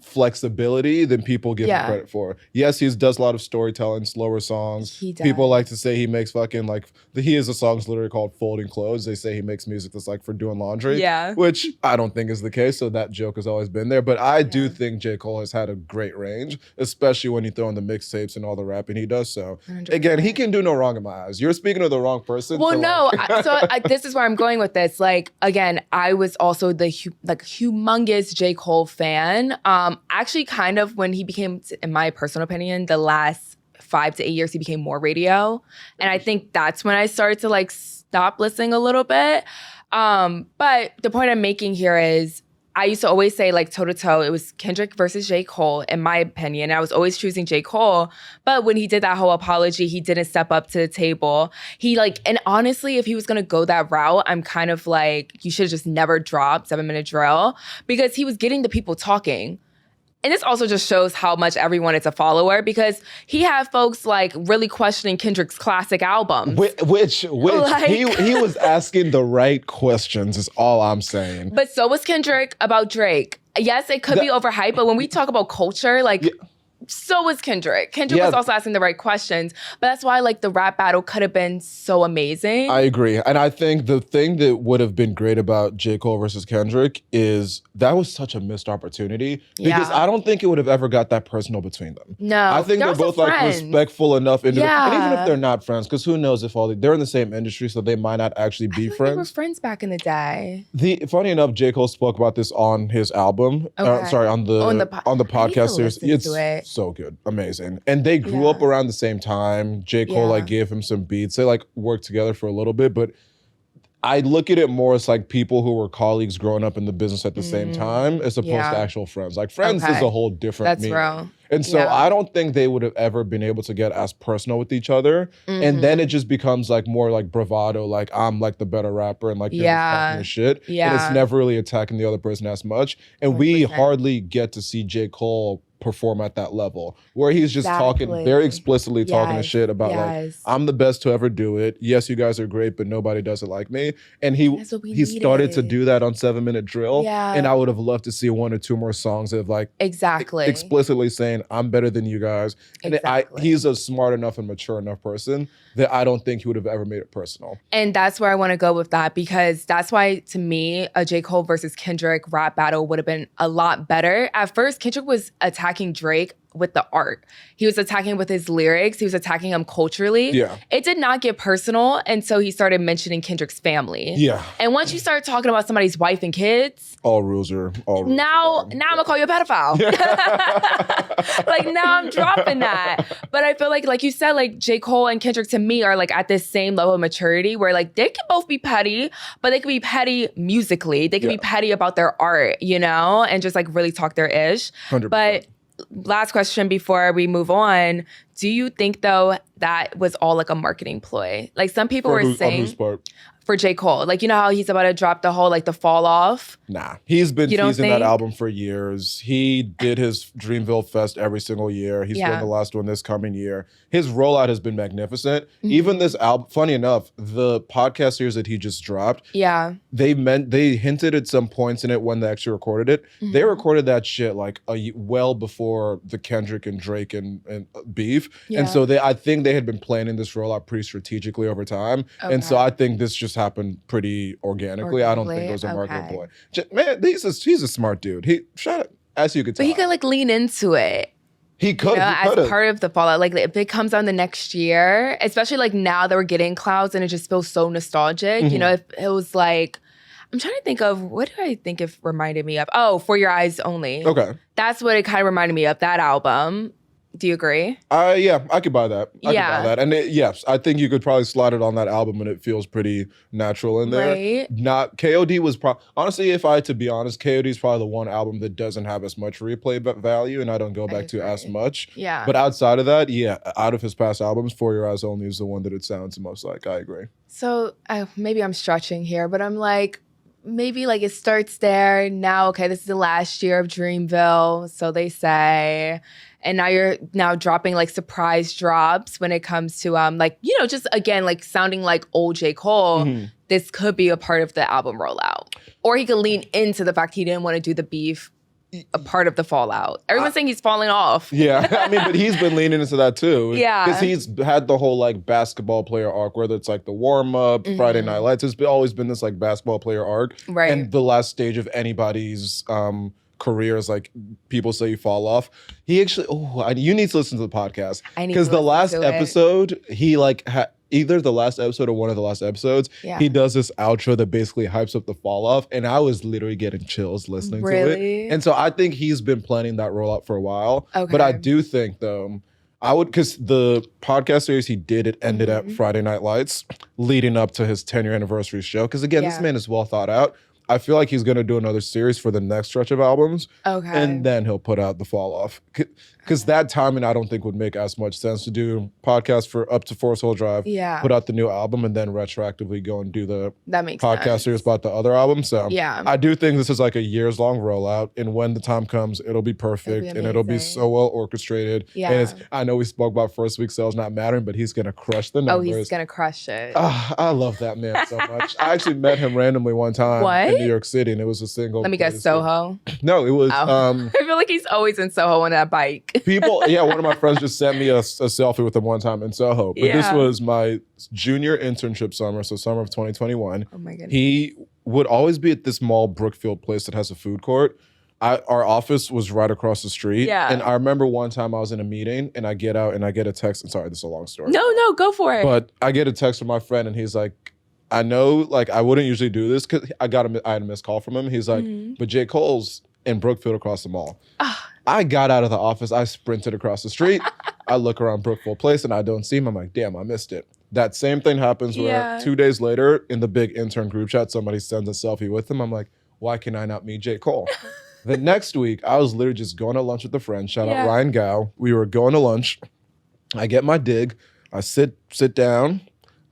flexibility than people give him credit for. Yes, he does a lot of storytelling, slower songs. He does. People like to say he makes fucking like, he has a song's literally called Folding Clothes. They say he makes music that's like for doing laundry. Yeah. Which I don't think is the case, so that joke has always been there. But I do think J. Cole has had a great range, especially when you throw in the mixtapes and all the rapping he does. So 100%. Again, he can do no wrong in my eyes. You're speaking to the wrong person. Well, this is where I'm going with this. Like, again, I was also the humongous J. Cole fan. Actually, kind of when he became, in my personal opinion, the last 5 to 8 years, he became more radio. And I think that's when I started to like stop listening a little bit. But the point I'm making here is I used to always say like toe to toe, it was Kendrick versus J. Cole, in my opinion. I was always choosing J. Cole. But when he did that whole apology, he didn't step up to the table. And honestly, if he was gonna go that route, I'm kind of like, you should have just never dropped 7-minute drill, because he was getting the people talking. And this also just shows how much everyone is a follower, because he had folks like really questioning Kendrick's classic albums. Which like, he was asking the right questions is all I'm saying. But so was Kendrick about Drake. Yes, it could be overhyped, but when we talk about culture, like... So was Kendrick. Kendrick was also asking the right questions. But that's why like the rap battle could have been so amazing. I agree. And I think the thing that would have been great about J. Cole versus Kendrick is that was such a missed opportunity. Because I don't think it would have ever got that personal between them. No. I think they're both like respectful enough. And even if they're not friends, because who knows if they're in the same industry, so they might not actually be friends. They were friends back in the day. Funny enough, J. Cole spoke about this on his album. On the podcast series. It's so good. Amazing. And they grew up around the same time. J. Cole like gave him some beats. They like worked together for a little bit, but I look at it more as like people who were colleagues growing up in the business at the same time as opposed to actual friends. Like friends is a whole different meaning. And so I don't think they would have ever been able to get as personal with each other. And then it just becomes like more like bravado, like I'm like the better rapper and like you're just talking your shit. And it's never really attacking the other person as much. And 100%. We hardly get to see J. Cole perform at that level where he's just talking very explicitly talking to shit about like I'm the best to ever do it. Yes, you guys are great, but nobody does it like me. And he started to do that on 7 Minute Drill. And I would have loved to see 1 or 2 more songs of like explicitly saying I'm better than you guys. And he's a smart enough and mature enough person that I don't think he would have ever made it personal. And that's where I want to go with that, because that's why to me a J. Cole versus Kendrick rap battle would have been a lot better. At first, Kendrick was attacking Drake with the art. He was attacking with his lyrics. He was attacking him culturally. Yeah. It did not get personal until he started mentioning Kendrick's family. Yeah. And once you start talking about somebody's wife and kids, all rules are now I'm gonna call you a pedophile. Like now I'm dropping that. But I feel like you said, like J. Cole and Kendrick to me are like at this same level of maturity where like they can both be petty, but they can be petty musically. They can be petty about their art, you know, and just like really talk their ish. 100%. But last question before we move on. Do you think, though, that was all like a marketing ploy? Like some people were saying... On whose part? For J. Cole. Like, you know how he's about to drop the whole, like, the fall off? Nah. He's been teasing that album for years. He did his Dreamville Fest every single year. He's doing the last one this coming year. His rollout has been magnificent. Even this album, funny enough, the podcast series that he just dropped, they hinted at some points in it when they actually recorded it. They recorded that shit like well before the Kendrick and Drake and beef. And so I think they had been planning this rollout pretty strategically over time. Okay. And so I think this just happened pretty organically. I don't think it was a marketing ploy. Man, he's a smart dude. Shut up, as you could tell. But he could like lean into it. He could, as part of the fallout. Like if it comes on the next year, especially like now that we're getting clouds and it just feels so nostalgic. You know, if it was like, I'm trying to think of, what do I think it reminded me of? Oh, For Your Eyes Only. Okay. That's what it kind of reminded me of, that album. Do you agree? Yeah, I could buy that. I could buy that. And yes, I think you could probably slide it on that album and it feels pretty natural in there. Right. Not KOD was honestly, if I had to be honest, KOD is probably the one album that doesn't have as much replay value and I don't go back to as much. Yeah. But outside of that, out of his past albums, For Your Eyes Only is the one that it sounds the most like. I agree. So maybe I'm stretching here, but I'm like, maybe like it starts there. Now, okay, this is the last year of Dreamville, so they say. And now you're dropping like surprise drops when it comes to like, you know, just again, like sounding like old J. Cole. This could be a part of the album rollout. Or he could lean into the fact he didn't want to do the beef a part of the fallout. Everyone's saying he's falling off. Yeah, I mean, but he's been leaning into that too. Yeah. Because he's had the whole like basketball player arc, whether it's like the warm-up, Friday Night Lights. It's always been this like basketball player arc. Right. And the last stage of anybody's career is like people say you fall off. He actually, you need to listen to the podcast. Because the last episode, he like either the last episode or one of the last episodes, he does this outro that basically hypes up the fall off. And I was literally getting chills listening to it. And so I think he's been planning that rollout for a while. Okay. But I do think though, because the podcast series he did, it ended at Friday Night Lights leading up to his 10-year anniversary show. Because again, this man is well thought out. I feel like he's going to do another series for the next stretch of albums. Okay. And then he'll put out the fall off. Because that timing, I don't think would make as much sense to do podcasts for up to Forest Hill Drive, put out the new album, and then retroactively go and do the podcast series about the other album. So I do think this is like a years-long rollout. And when the time comes, it'll be perfect. And it'll be so well orchestrated. Yeah. And I know we spoke about first week sales not mattering, but he's going to crush the numbers. Oh, he's going to crush it. I love that man so much. I actually met him randomly one time. In New York City, and it was a single. Let me guess, Soho? No, it was. I feel like he's always in Soho on that bike. People, one of my friends just sent me a selfie with him one time in Soho. But this was my junior internship summer, so summer of 2021. Oh my goodness. He would always be at this mall, Brookfield place that has a food court. Our office was right across the street. Yeah. And I remember one time I was in a meeting and I get out and I get a text. Sorry, this is a long story. No, go for it. But I get a text from my friend and he's like, I know, like, I wouldn't usually do this because I had a missed call from him. He's like, but J. Cole's in Brookfield across the mall. I got out of the office. I sprinted across the street. I look around Brookfield Place and I don't see him. I'm like, damn, I missed it. That same thing happens where 2 days later in the big intern group chat, somebody sends a selfie with him. I'm like, why can I not meet J. Cole? The next week, I was literally just going to lunch with a friend. Shout out Ryan Gow. We were going to lunch. I get my dig. I sit down.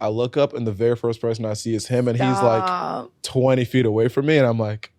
I look up, and the very first person I see is him, and he's like 20 feet away from me, and I'm like,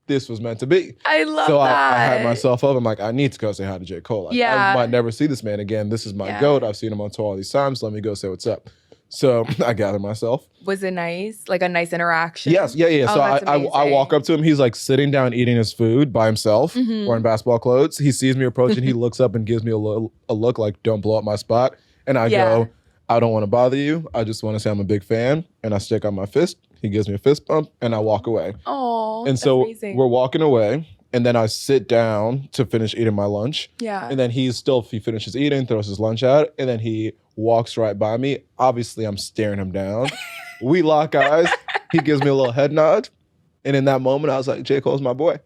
this was meant to be. I love so that. I had myself up. I'm like, I need to go say hi to J. Cole. Like, I might never see this man again. This is my GOAT. I've seen him on tour all these times. Let me go say what's up. So I gathered myself. Was it nice? Like a nice interaction? Yes. Yeah. Oh, so I walk up to him. He's like sitting down eating his food by himself, wearing basketball clothes. He sees me approaching. He looks up and gives me a look like, don't blow up my spot. And I go, I don't want to bother you. I just want to say I'm a big fan. And I stick out my fist. He gives me a fist bump and I walk away. Oh, and so amazing. We're walking away. And then I sit down to finish eating my lunch. Yeah. And then he finishes eating, throws his lunch out, and then he walks right by me. Obviously, I'm staring him down. We lock eyes. He gives me a little head nod. And in that moment, I was like, J. Cole's my boy.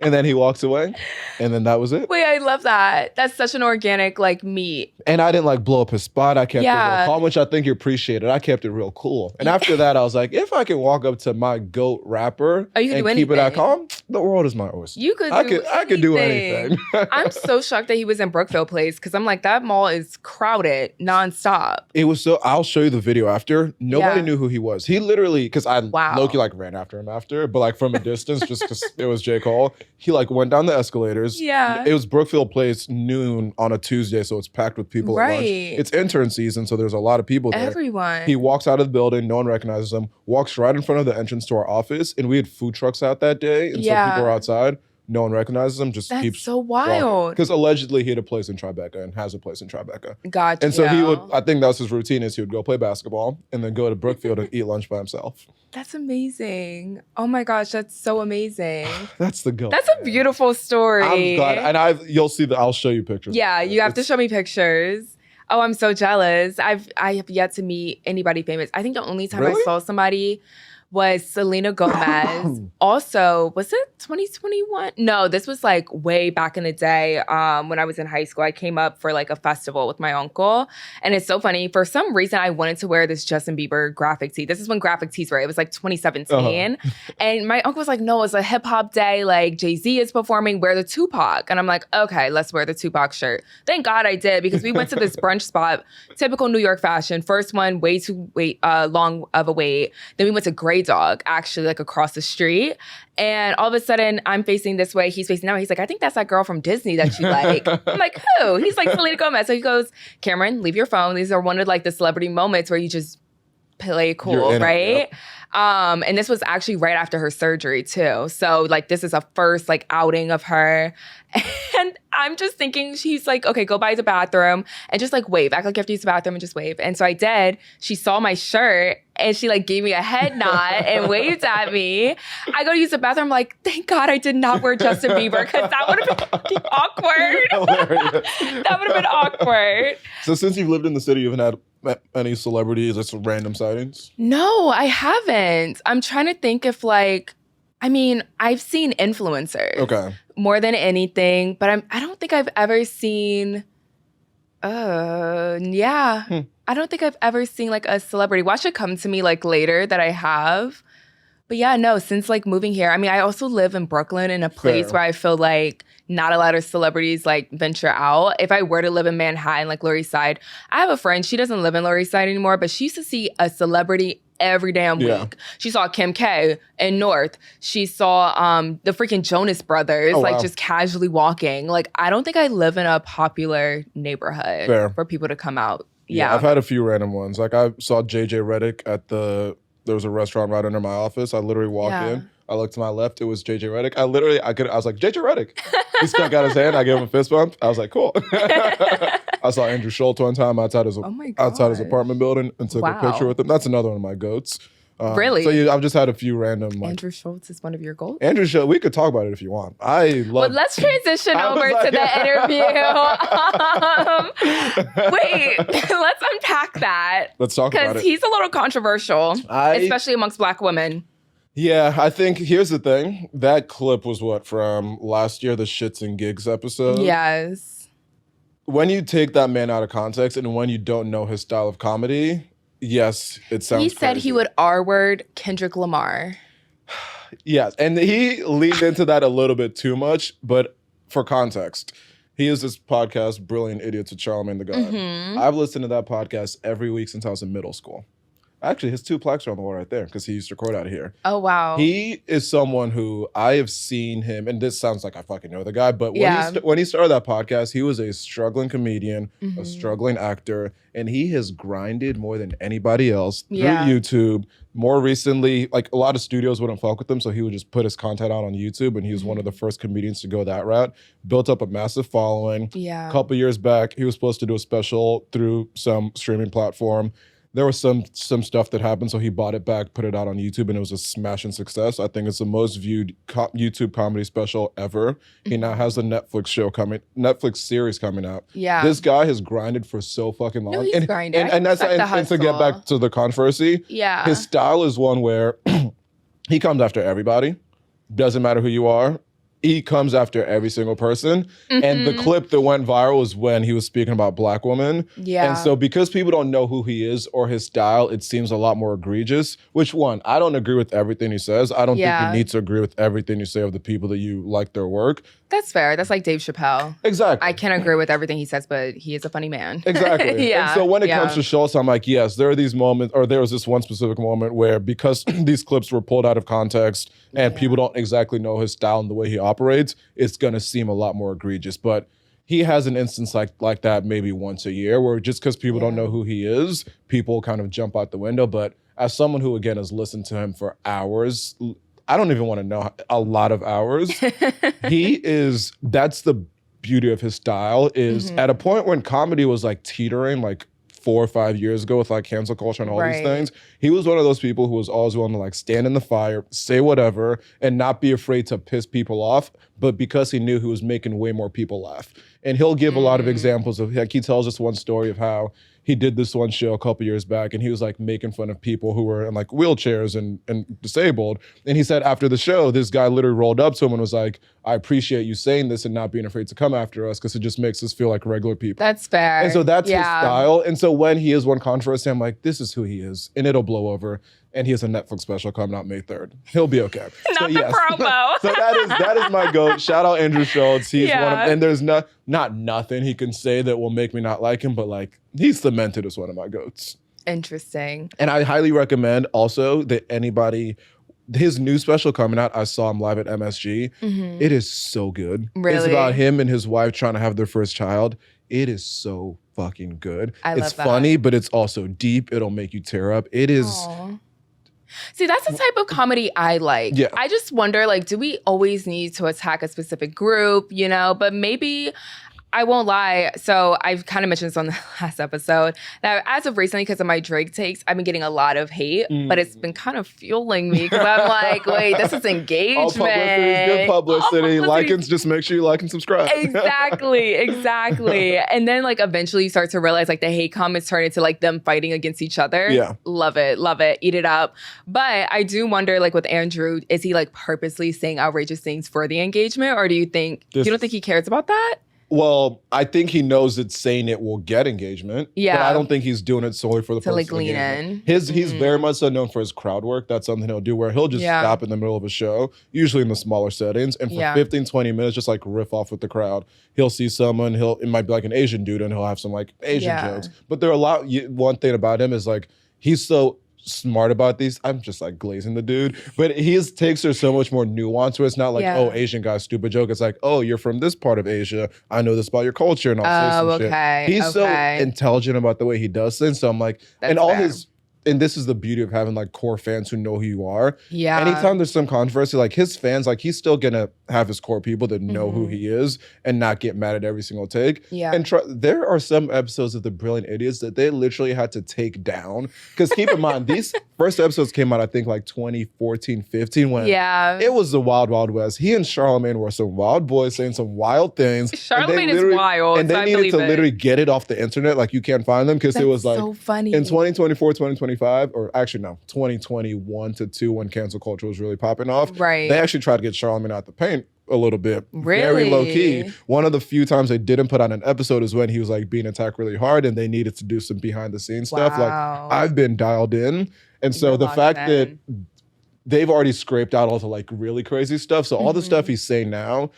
And then he walks away. And then that was it. Wait, I love that. That's such an organic, like, meet. And I didn't, like, blow up his spot. I kept it real calm, which I think you appreciated. I kept it real cool. And after that, I was like, if I can walk up to my GOAT rapper and keep it that calm, the world is my oyster. You could I could do anything. I'm so shocked that he was in Brookfield Place because I'm like, that mall is crowded nonstop. It was so, I'll show you the video after. Nobody knew who he was. He literally, because I low-key like ran after him after, but like from a distance, just because it was J. Cole. He like went down the escalators. Yeah. It was Brookfield Place noon on a Tuesday, so it's packed with people at lunch. It's intern season, so there's a lot of people there. Everyone. He walks out of the building, no one recognizes him, walks right in front of the entrance to our office, and we had food trucks out that day, and so people were outside. No one recognizes him, just keeps so wild. Because allegedly he had a place in Tribeca and has a place in Tribeca. Gotcha. And so he would, I think that was his routine, is he would go play basketball and then go to Brookfield and eat lunch by himself. That's amazing. Oh my gosh, that's so amazing. That's the goal. That's a beautiful story. I'm glad. And you'll see I'll show you pictures. Yeah, you have to show me pictures. Oh, I'm so jealous. I have yet to meet anybody famous. I think the only time I saw somebody was Selena Gomez. Also, was it 2021? No, this was like way back in the day when I was in high school. I came up for like a festival with my uncle. And it's so funny. For some reason, I wanted to wear this Justin Bieber graphic tee. This is when graphic tees were. It was like 2017. And my uncle was like, no, it's a hip hop day. Like Jay-Z is performing. Wear the Tupac. And I'm like, okay, let's wear the Tupac shirt. Thank God I did, because we went to this brunch spot, typical New York fashion. First one, way too long of a wait. Then we went to Grey Dog, actually, like across the street. And all of a sudden, I'm facing this way. He's facing that way. He's like, I think that's that girl from Disney that you like. I'm like, who? He's like, Selena Gomez. So he goes, Cameron, leave your phone. These are one of like the celebrity moments where you just play cool, right? And this was actually right after her surgery too. So like, this is a first like outing of her. And I'm just thinking, she's like, okay, go by the bathroom and just like wave. Act like you have to use the bathroom and just wave. And so I did. She saw my shirt and she like gave me a head nod and waved at me. I go to use the bathroom. I'm like, thank God I did not wear Justin Bieber, because that would have been fucking awkward. That would have been awkward. So since you've lived in the city, you haven't had any celebrities or some random sightings? No, I haven't. I'm trying to think if like, I mean, I've seen influencers more than anything, but I don't think I've ever seen, I don't think I've ever seen like a celebrity. Watch it come to me like later that I have. But yeah, no, since like moving here, I mean, I also live in Brooklyn, in a place where I feel like not a lot of celebrities like venture out. If I were to live in Manhattan, like Lower East Side, I have a friend, she doesn't live in Lower East Side anymore, but she used to see a celebrity every damn week. She saw Kim K in North. She saw the freaking Jonas Brothers, just casually walking. Like, I don't think I live in a popular neighborhood for people to come out. Yeah, I've had a few random ones. Like I saw JJ Redick at there was a restaurant right under my office. I literally walked in. I looked to my left. It was JJ Redick. I was like, JJ Redick. He stuck out his hand. I gave him a fist bump. I was like, cool. I saw Andrew Schultz one time outside his apartment building and took a picture with him. That's another one of my goats. Really? So I've just had a few random. Like, Andrew Schultz is one of your goals? Andrew Schultz, we could talk about it if you want. Well, let's transition over to the interview. Wait, let's unpack that. Let's talk about it. Because he's a little controversial, especially amongst Black women. Yeah, I think here's the thing. That clip was from last year, the Shits and Gigs episode? Yes. When you take that man out of context and when you don't know his style of comedy, yes, it sounds He said crazy. He would R-word Kendrick Lamar. Yes, and he leaned into that a little bit too much, but for context, he has this podcast, Brilliant Idiots with Charlamagne the God. Mm-hmm. I've listened to that podcast every week since I was in middle school. Actually, his 2 plaques are on the wall right there because he used to record out of here. Oh, wow. He is someone who I have seen him, and this sounds like I fucking know the guy, but when he started that podcast, he was a struggling comedian, a struggling actor, and he has grinded more than anybody else through YouTube. More recently, like a lot of studios wouldn't fuck with him, so he would just put his content out on YouTube, and he was one of the first comedians to go that route. Built up a massive following. Yeah. A couple years back, he was supposed to do a special through some streaming platform. There was some stuff that happened, so he bought it back, put it out on YouTube, and it was a smashing success. I think it's the most viewed YouTube comedy special ever. He now has a Netflix series coming out. Yeah, this guy has grinded for so fucking long. No, he's grinding. And that's and to get back to the controversy. Yeah, his style is one where he comes after everybody. Doesn't matter who you are. He comes after every single person. And the clip that went viral was when he was speaking about Black women. Yeah. And so because people don't know who he is or his style, it seems a lot more egregious. Which one? I don't agree with everything he says. I don't think you need to agree with everything you say of the people that you like their work. That's fair. That's like Dave Chappelle. Exactly. I can't agree with everything he says, but he is a funny man. Exactly. And so when it comes to Schultz, I'm like, yes, there are these moments, or there was this one specific moment where because these clips were pulled out of context and people don't exactly know his style and the way he operates, it's going to seem a lot more egregious. But he has an instance like that maybe once a year where just because people don't know who he is, people kind of jump out the window. But as someone who, again, has listened to him for hours, I don't even want to know, a lot of hours. That's the beauty of his style is at a point when comedy was like teetering, like 4 or 5 years ago with like cancel culture and all these things, he was one of those people who was always willing to like stand in the fire, say whatever, and not be afraid to piss people off, but because he knew he was making way more people laugh. And he'll give a lot of examples of, like he tells us one story of how he did this one show a couple years back and he was like making fun of people who were in like wheelchairs and disabled. And he said after the show, this guy literally rolled up to him and was like, I appreciate you saying this and not being afraid to come after us because it just makes us feel like regular people. That's fair. And so that's his style. And so when he is one controversy, I'm like, this is who he is. And it'll blow over. And he has a Netflix special coming out May 3rd. He'll be okay. Not the promo. So that is my GOAT. Shout out Andrew Schultz. He's one of, and there's not nothing he can say that will make me not like him, but like he's cemented as one of my GOATs. Interesting. And I highly recommend also that anybody, his new special coming out, I saw him live at MSG. It is so good. Really? It's about him and his wife trying to have their first child. It is so fucking good. It's funny, but it's also deep. It'll make you tear up. It is. Aww. See, that's the type of comedy I like. Yeah. I just wonder, like, do we always need to attack a specific group, you know? But maybe, I won't lie. So I've kind of mentioned this on the last episode that as of recently, because of my Drake takes, I've been getting a lot of hate, but it's been kind of fueling me because I'm like, wait, this is engagement. All publicity is good publicity. Like and just make sure you like and subscribe. Exactly. And then like eventually you start to realize like the hate comments turn into like them fighting against each other. Yeah. Love it. Eat it up. But I do wonder like with Andrew, is he like purposely saying outrageous things for the engagement? Or do you don't think he cares about that? Well, I think he knows that saying it will get engagement. Yeah. But I don't think he's doing it solely for the purpose like lean in. He's very much so known for his crowd work. That's something he'll do where he'll just stop in the middle of a show, usually in the smaller settings, and for 15, 20 minutes, just like riff off with the crowd. He'll see someone, it might be like an Asian dude, and he'll have some like Asian jokes. But there are one thing about him is like, he's so smart about these. I'm just like glazing the dude, but his takes are so much more nuanced where it's not like, oh, Asian guy, stupid joke. It's like, oh, you're from this part of Asia. I know this about your culture and I'll say some shit. He's so intelligent about the way he does things. So I'm like, and this is the beauty of having like core fans who know who you are. Yeah. Anytime there's some controversy, like his fans, like he's still gonna have his core people that know who he is and not get mad at every single take. Yeah. And there are some episodes of The Brilliant Idiots that they literally had to take down. Because keep in mind, these first episodes came out, I think like 2014, 15, when it was the wild, wild west. He and Charlamagne were some wild boys saying some wild things. Charlamagne is wild. And they needed to literally get it off the internet. Like you can't find them because it was like so funny. In 2024, 2025, or actually no, 2021 to 2 when cancel culture was really popping off. Right. They actually tried to get Charlamagne out the paint a little bit. Really? Very low key. One of the few times they didn't put out an episode is when he was like being attacked really hard and they needed to do some behind the scenes stuff. Like I've been dialed in. And so the fact that they've already scraped out all the like really crazy stuff. So all the stuff he's saying now,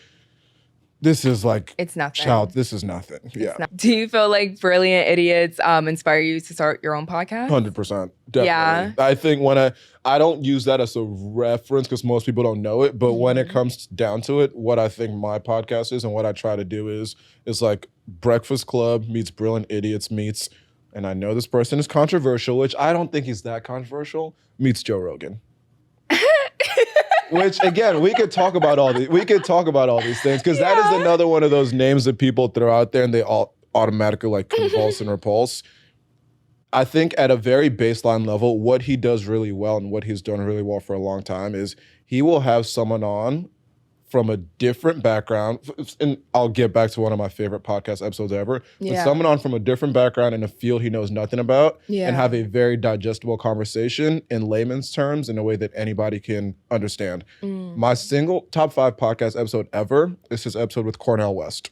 this is like, it's nothing. Child, this is nothing. Yeah. Do you feel like Brilliant Idiots inspire you to start your own podcast? 100%. Definitely. Yeah. I think when I don't use that as a reference because most people don't know it, but when it comes down to it, what I think my podcast is and what I try to do is like Breakfast Club meets Brilliant Idiots meets, and I know this person is controversial, which I don't think he's that controversial, meets Joe Rogan. Which again, we could talk about all these things because that is another one of those names that people throw out there and they all automatically like convulse and repulse. I think at a very baseline level, what he does really well and what he's done really well for a long time is he will have someone on from a different background, and I'll get back to one of my favorite podcast episodes ever, but someone on from a different background in a field he knows nothing about and have a very digestible conversation in layman's terms in a way that anybody can understand. My single top 5 podcast episode ever is his episode with Cornel West,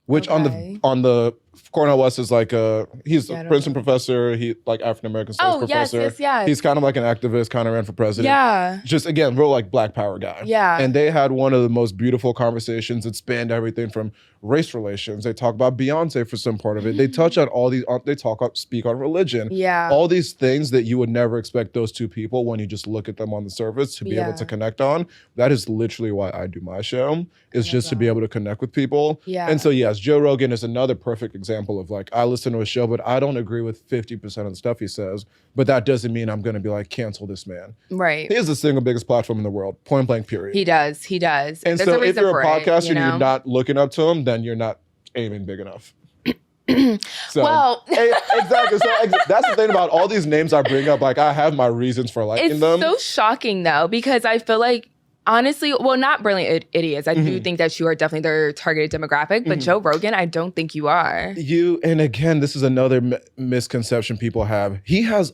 which on the Cornel West is like he's a Princeton professor. He like African-American studies professor. Yes. He's kind of like an activist, kind of ran for president. Yeah. Just again, real like Black Power guy. Yeah. And they had one of the most beautiful conversations that spanned everything from race relations. They talk about Beyonce for some part of it. They touch on all these, speak on religion. Yeah. All these things that you would never expect those two people when you just look at them on the surface to be able to connect on. That is literally why I do my show, is just to be able to connect with people. Yeah. And so yes, Joe Rogan is another perfect example of like, I listen to a show, but I don't agree with 50% of the stuff he says, but that doesn't mean I'm going to be like, cancel this man. Right. He has the single biggest platform in the world, point blank period. He does. And so if you're a podcaster and you're not looking up to him, then you're not aiming big enough. So, well, exactly. So that's the thing about all these names I bring up. Like I have my reasons for liking them. It's so shocking though, because I feel like, honestly, well, not Brilliant Idiots. I do think that you are definitely their targeted demographic, but Joe Rogan, I don't think you are. And again, this is another misconception people have. He has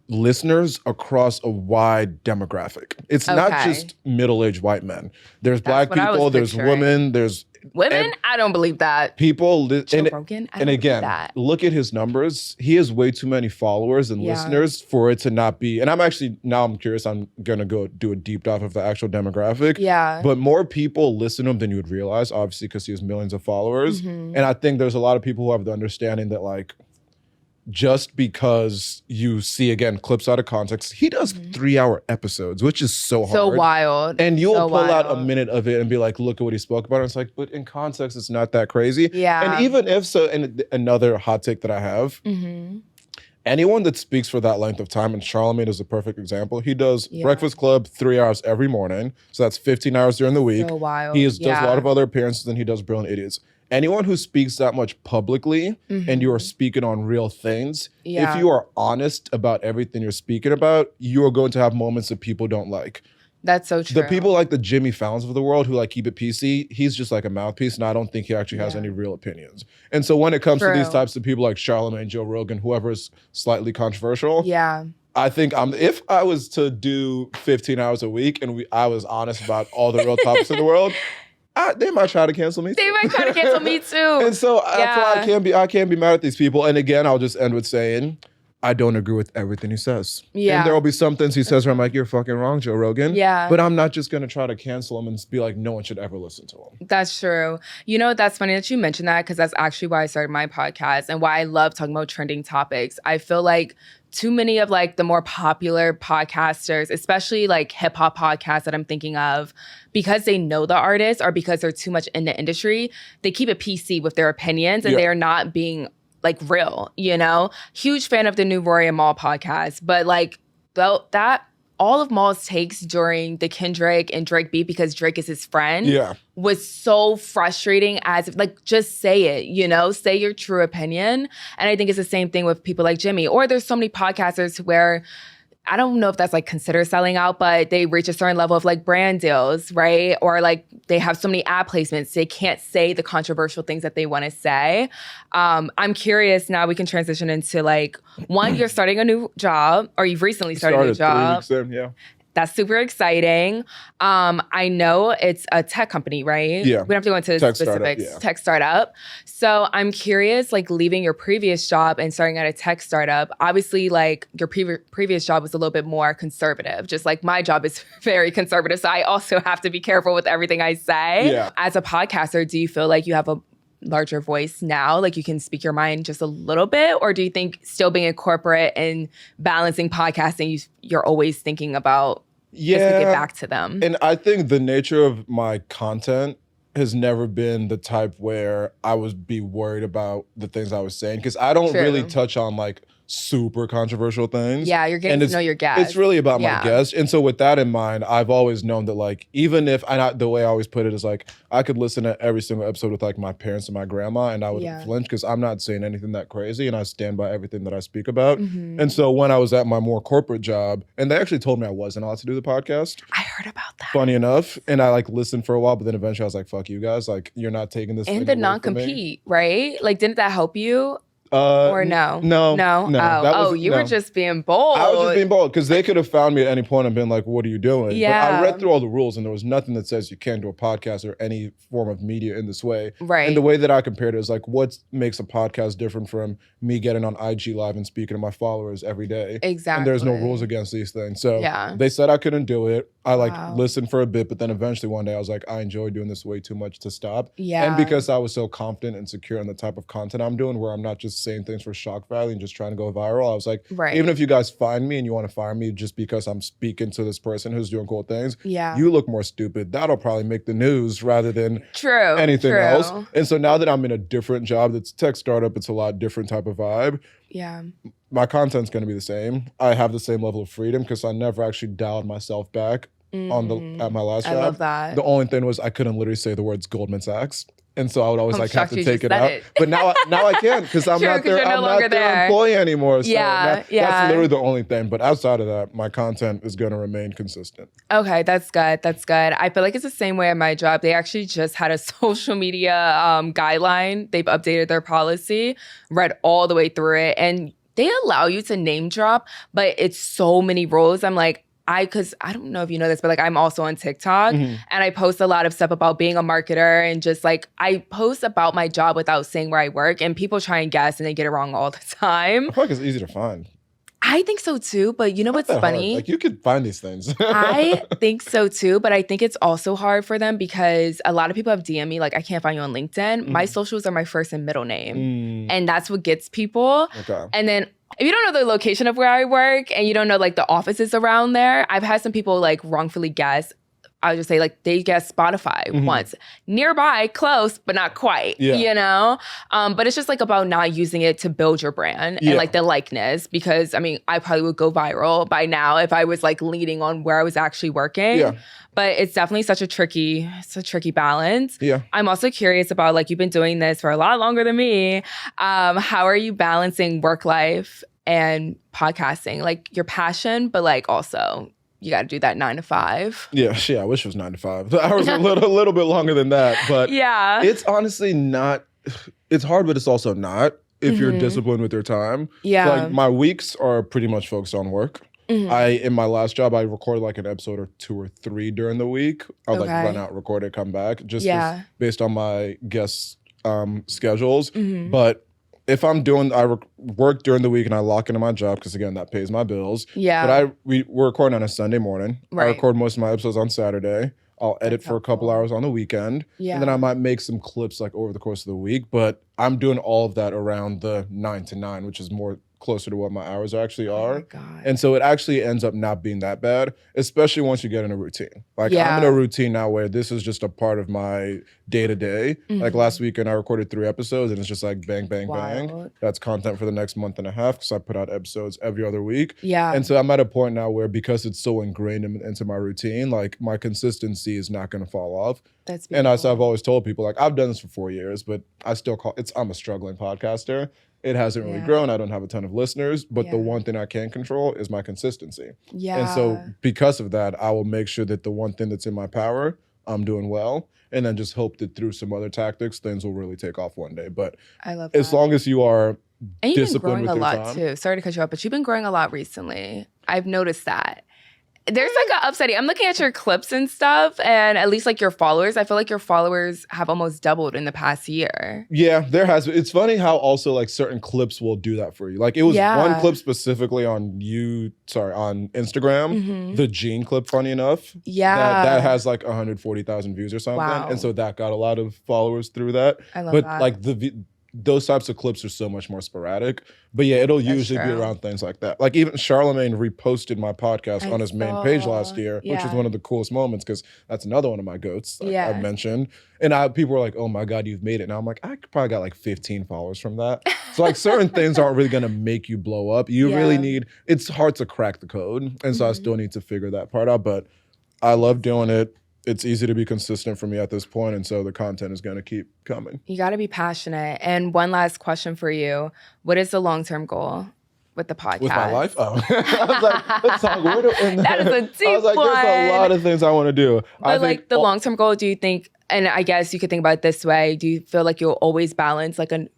listeners across a wide demographic. It's not just middle-aged white men. There's Black people, there's women, there's women. I don't believe that. People, Joe Rogan, I don't believe that. Look at his numbers. He has way too many followers and listeners for it to not be. And I'm curious. I'm gonna go do a deep dive of the actual demographic. Yeah. But more people listen to him than you would realize, obviously, because he has millions of followers. And I think there's a lot of people who have the understanding that like, just because you see, again, clips out of context, he does 3-hour episodes, which is so hard. So wild. And you'll pull out a minute of it and be like, look at what he spoke about. And it's like, but in context, it's not that crazy. Yeah. And even if so, and another hot take that I have, anyone that speaks for that length of time, and Charlamagne is a perfect example, he does Breakfast Club 3 hours every morning. So that's 15 hours during the week. So wild. He does a lot of other appearances, and he does Brilliant Idiots. Anyone who speaks that much publicly and you are speaking on real things, if you are honest about everything you're speaking about, you are going to have moments that people don't like. That's so true. The people like the Jimmy Fallons of the world who like keep it PC, he's just like a mouthpiece, and I don't think he actually has any real opinions. And so when it comes to these types of people like Charlamagne, Joe Rogan, whoever is slightly controversial, I think if I was to do 15 hours a week and I was honest about all the real topics in the world, they might try to cancel me too. They might try to cancel me too. And so that's why I can't be mad at these people. And again, I'll just end with saying, I don't agree with everything he says. Yeah. And there will be some things he says where I'm like, you're fucking wrong, Joe Rogan. Yeah. But I'm not just going to try to cancel him and be like, no one should ever listen to him. That's true. You know, that's funny that you mentioned that, because that's actually why I started my podcast and why I love talking about trending topics. I feel like too many of like the more popular podcasters, especially like hip hop podcasts that I'm thinking of, because they know the artist or because they're too much in the industry, they keep it PC with their opinions and they are not being like real, you know? Huge fan of the new Rory and Mal podcast, but like that all of Mal's takes during the Kendrick and Drake beef, because Drake is his friend, was so frustrating. As if, like, just say it, you know, say your true opinion. And I think it's the same thing with people like Jimmy. Or there's so many podcasters where, I don't know if that's like considered selling out, but they reach a certain level of like brand deals, right? Or like they have so many ad placements, they can't say the controversial things that they want to say. I'm curious, now we can transition into like, one, you're starting a new job, or you've recently started a new job. 3 weeks in, That's super exciting. I know it's a tech company, right? Yeah. We don't have to go into Tech specifics. Startup, yeah. Tech startup. So I'm curious, like leaving your previous job and starting at a tech startup. Obviously, like your previous job was a little bit more conservative. Just like my job is very conservative. So I also have to be careful with everything I say. Yeah. As a podcaster, do you feel like you have a larger voice now? Like you can speak your mind just a little bit? Or do you think still being in corporate and balancing podcasting, you're always thinking about just to get back to them? And I think the nature of my content has never been the type where I would be worried about the things I was saying. Because I don't really touch on like super controversial things. Yeah, you're getting to know your guest. It's really about my guest. And so with that in mind, I've always known that like, even if, the way I always put it is like, I could listen to every single episode with like my parents and my grandma and I wouldn't flinch because I'm not saying anything that crazy and I stand by everything that I speak about. And so when I was at my more corporate job, and they actually told me I wasn't allowed to do the podcast. I heard about that. Funny enough. And I like listened for a while, but then eventually I was like, fuck you guys. Like, you're not taking this and the non-compete, right? Like, didn't that help you? Or no? No. You were just being bold. I was just being bold because they could have found me at any point and been like, what are you doing? Yeah. But I read through all the rules and there was nothing that says you can't do a podcast or any form of media in this way. Right. And the way that I compared it is like, what makes a podcast different from me getting on IG Live and speaking to my followers every day? Exactly. And there's no rules against these things. So they said I couldn't do it. I listened for a bit, but then eventually one day I was like, I enjoy doing this way too much to stop. Yeah. And because I was so confident and secure in the type of content I'm doing where I'm not just saying things for shock value and just trying to go viral, I was like, even if you guys find me and you want to fire me just because I'm speaking to this person who's doing cool things, you look more stupid. That'll probably make the news rather than anything else. And so now that I'm in a different job that's tech startup, it's a lot different type of vibe. Yeah. My content's going to be the same. I have the same level of freedom because I never actually dialed myself back at my last job. I love that. The only thing was I couldn't literally say the words Goldman Sachs. And so I would always have to take it out. But now I can because I'm not their employee anymore. So that's literally the only thing. But outside of that, my content is going to remain consistent. Okay, that's good. I feel like it's the same way at my job. They actually just had a social media guideline. They've updated their policy, read all the way through it. And they allow you to name drop, but it's so many rules. I'm like, because I don't know if you know this, but like I'm also on TikTok and I post a lot of stuff about being a marketer and just like I post about my job without saying where I work and people try and guess and they get it wrong all the time. I feel like it's easy to find. I think so too, but you know what's funny? Like you could find these things. I think so too, but I think it's also hard for them because a lot of people have DM me like, I can't find you on LinkedIn. My socials are my first and middle name. And that's what gets people. Okay. And then if you don't know the location of where I work and you don't know like the offices around there, I've had some people like wrongfully guess. I would just say like they guessed Spotify once. Nearby, close, but not quite, you know? But it's just like about not using it to build your brand and like the likeness because I mean, I probably would go viral by now if I was like leading on where I was actually working. Yeah. But it's definitely such a tricky balance. Yeah. I'm also curious about like, you've been doing this for a lot longer than me. How are you balancing work life and podcasting? Like your passion, but like also you got to do that 9 to 5. Yeah, I wish it was 9 to 5. The hours are a little bit longer than that. But it's honestly not, it's hard, but it's also not if you're disciplined with your time. Yeah. So like my weeks are pretty much focused on work. In my last job, I recorded like an episode or 2 or 3 during the week. I would like run out, record it, come back, just based on my guests' schedules. But if I'm doing, work during the week and I lock into my job because again, that pays my bills. Yeah. But we're recording on a Sunday morning. Right. I record most of my episodes on Saturday. I'll edit for a couple hours on the weekend. Yeah. And then I might make some clips like over the course of the week. But I'm doing all of that around the 9 to 9, which is more closer to what my hours actually are. Oh my God. And so it actually ends up not being that bad, especially once you get in a routine. Like I'm in a routine now where this is just a part of my day-to-day. Like last weekend I recorded 3 episodes and it's just like bang, bang, bang. That's content for the next month and a half because I put out episodes every other week. Yeah. And so I'm at a point now where because it's so ingrained into my routine, like my consistency is not going to fall off. That's beautiful. And as I've always told people, like I've done this for 4 years, but I still I'm a struggling podcaster. It hasn't really grown. I don't have a ton of listeners, but the one thing I can control is my consistency. Yeah. And so because of that, I will make sure that the one thing that's in my power, I'm doing well, and then just hope that through some other tactics, things will really take off one day. But I love that. As long as you are disciplined with your time. And you've been growing a lot too. Sorry to cut you off, but you've been growing a lot recently. I've noticed that. There's like an upsetting. I'm looking at your clips and stuff, and at least like your followers. I feel like your followers have almost doubled in the past year. Yeah, there has been. It's funny how also like certain clips will do that for you. Like it was one clip specifically on Instagram, the Gene clip, funny enough. Yeah. That has like 140,000 views or something. Wow. And so that got a lot of followers through that. I love that. Like those types of clips are so much more sporadic. But yeah, it'll usually be around things like that. Like even Charlemagne reposted my podcast on his main page last year, which was one of the coolest moments because that's another one of my goats I've mentioned. And people were like, oh my God, you've made it. And I'm like, I probably got like 15 followers from that. So like certain things aren't really going to make you blow up. You really need, it's hard to crack the code. And so I still need to figure that part out. But I love doing it. It's easy to be consistent for me at this point, and so the content is going to keep coming. You got to be passionate. And one last question for you. What is the long-term goal with the podcast? With my life? Oh. I was like, let's talk. That is a deep one. I was like, there's a lot of things I want to do. But like the long-term goal, do you think, and I guess you could think about it this way, do you feel like you'll always balance like a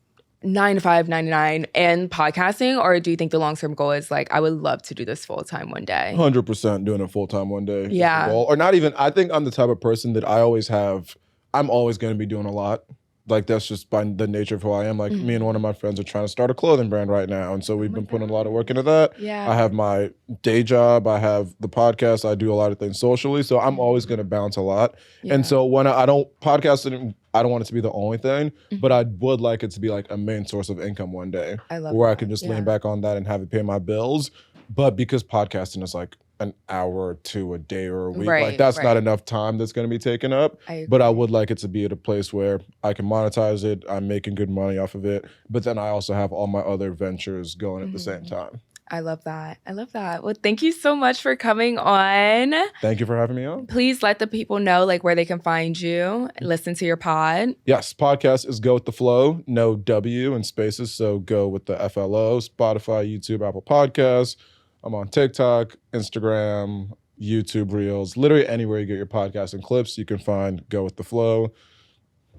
9 to 5, 9 to 9 and podcasting? Or do you think the long-term goal is like, I would love to do this full-time one day? 100% doing it full-time one day. Yeah. Or not even, I think I'm the type of person that I'm always going to be doing a lot. Like that's just by the nature of who I am. Like me and one of my friends are trying to start a clothing brand right now. And so we've been putting a lot of work into that. Yeah. I have my day job. I have the podcast. I do a lot of things socially. So I'm always going to bounce a lot. Yeah. And so when I don't podcasting, I don't want it to be the only thing, but I would like it to be like a main source of income one day. I love where that. I can just lean back on that and have it pay my bills. But because podcasting is like an hour or two a day or a week, like that's not enough time that's going to be taken up. But I would like it to be at a place where I can monetize it. I'm making good money off of it. But then I also have all my other ventures going at the same time. I love that. I love that. Well, thank you so much for coming on. Thank you for having me on. Please let the people know like where they can find you, listen to your pod. Yes, podcast is Go With The Flo, no W in spaces, so Go With The FLO, Spotify, YouTube, Apple Podcasts. I'm on TikTok, Instagram, YouTube Reels, literally anywhere you get your podcasts and clips, you can find Go With The Flo.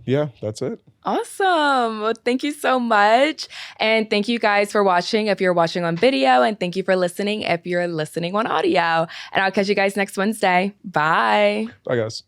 Yeah, that's it. Awesome. Well, thank you so much. And thank you guys for watching if you're watching on video. And thank you for listening if you're listening on audio. And I'll catch you guys next Wednesday. Bye. Bye, guys.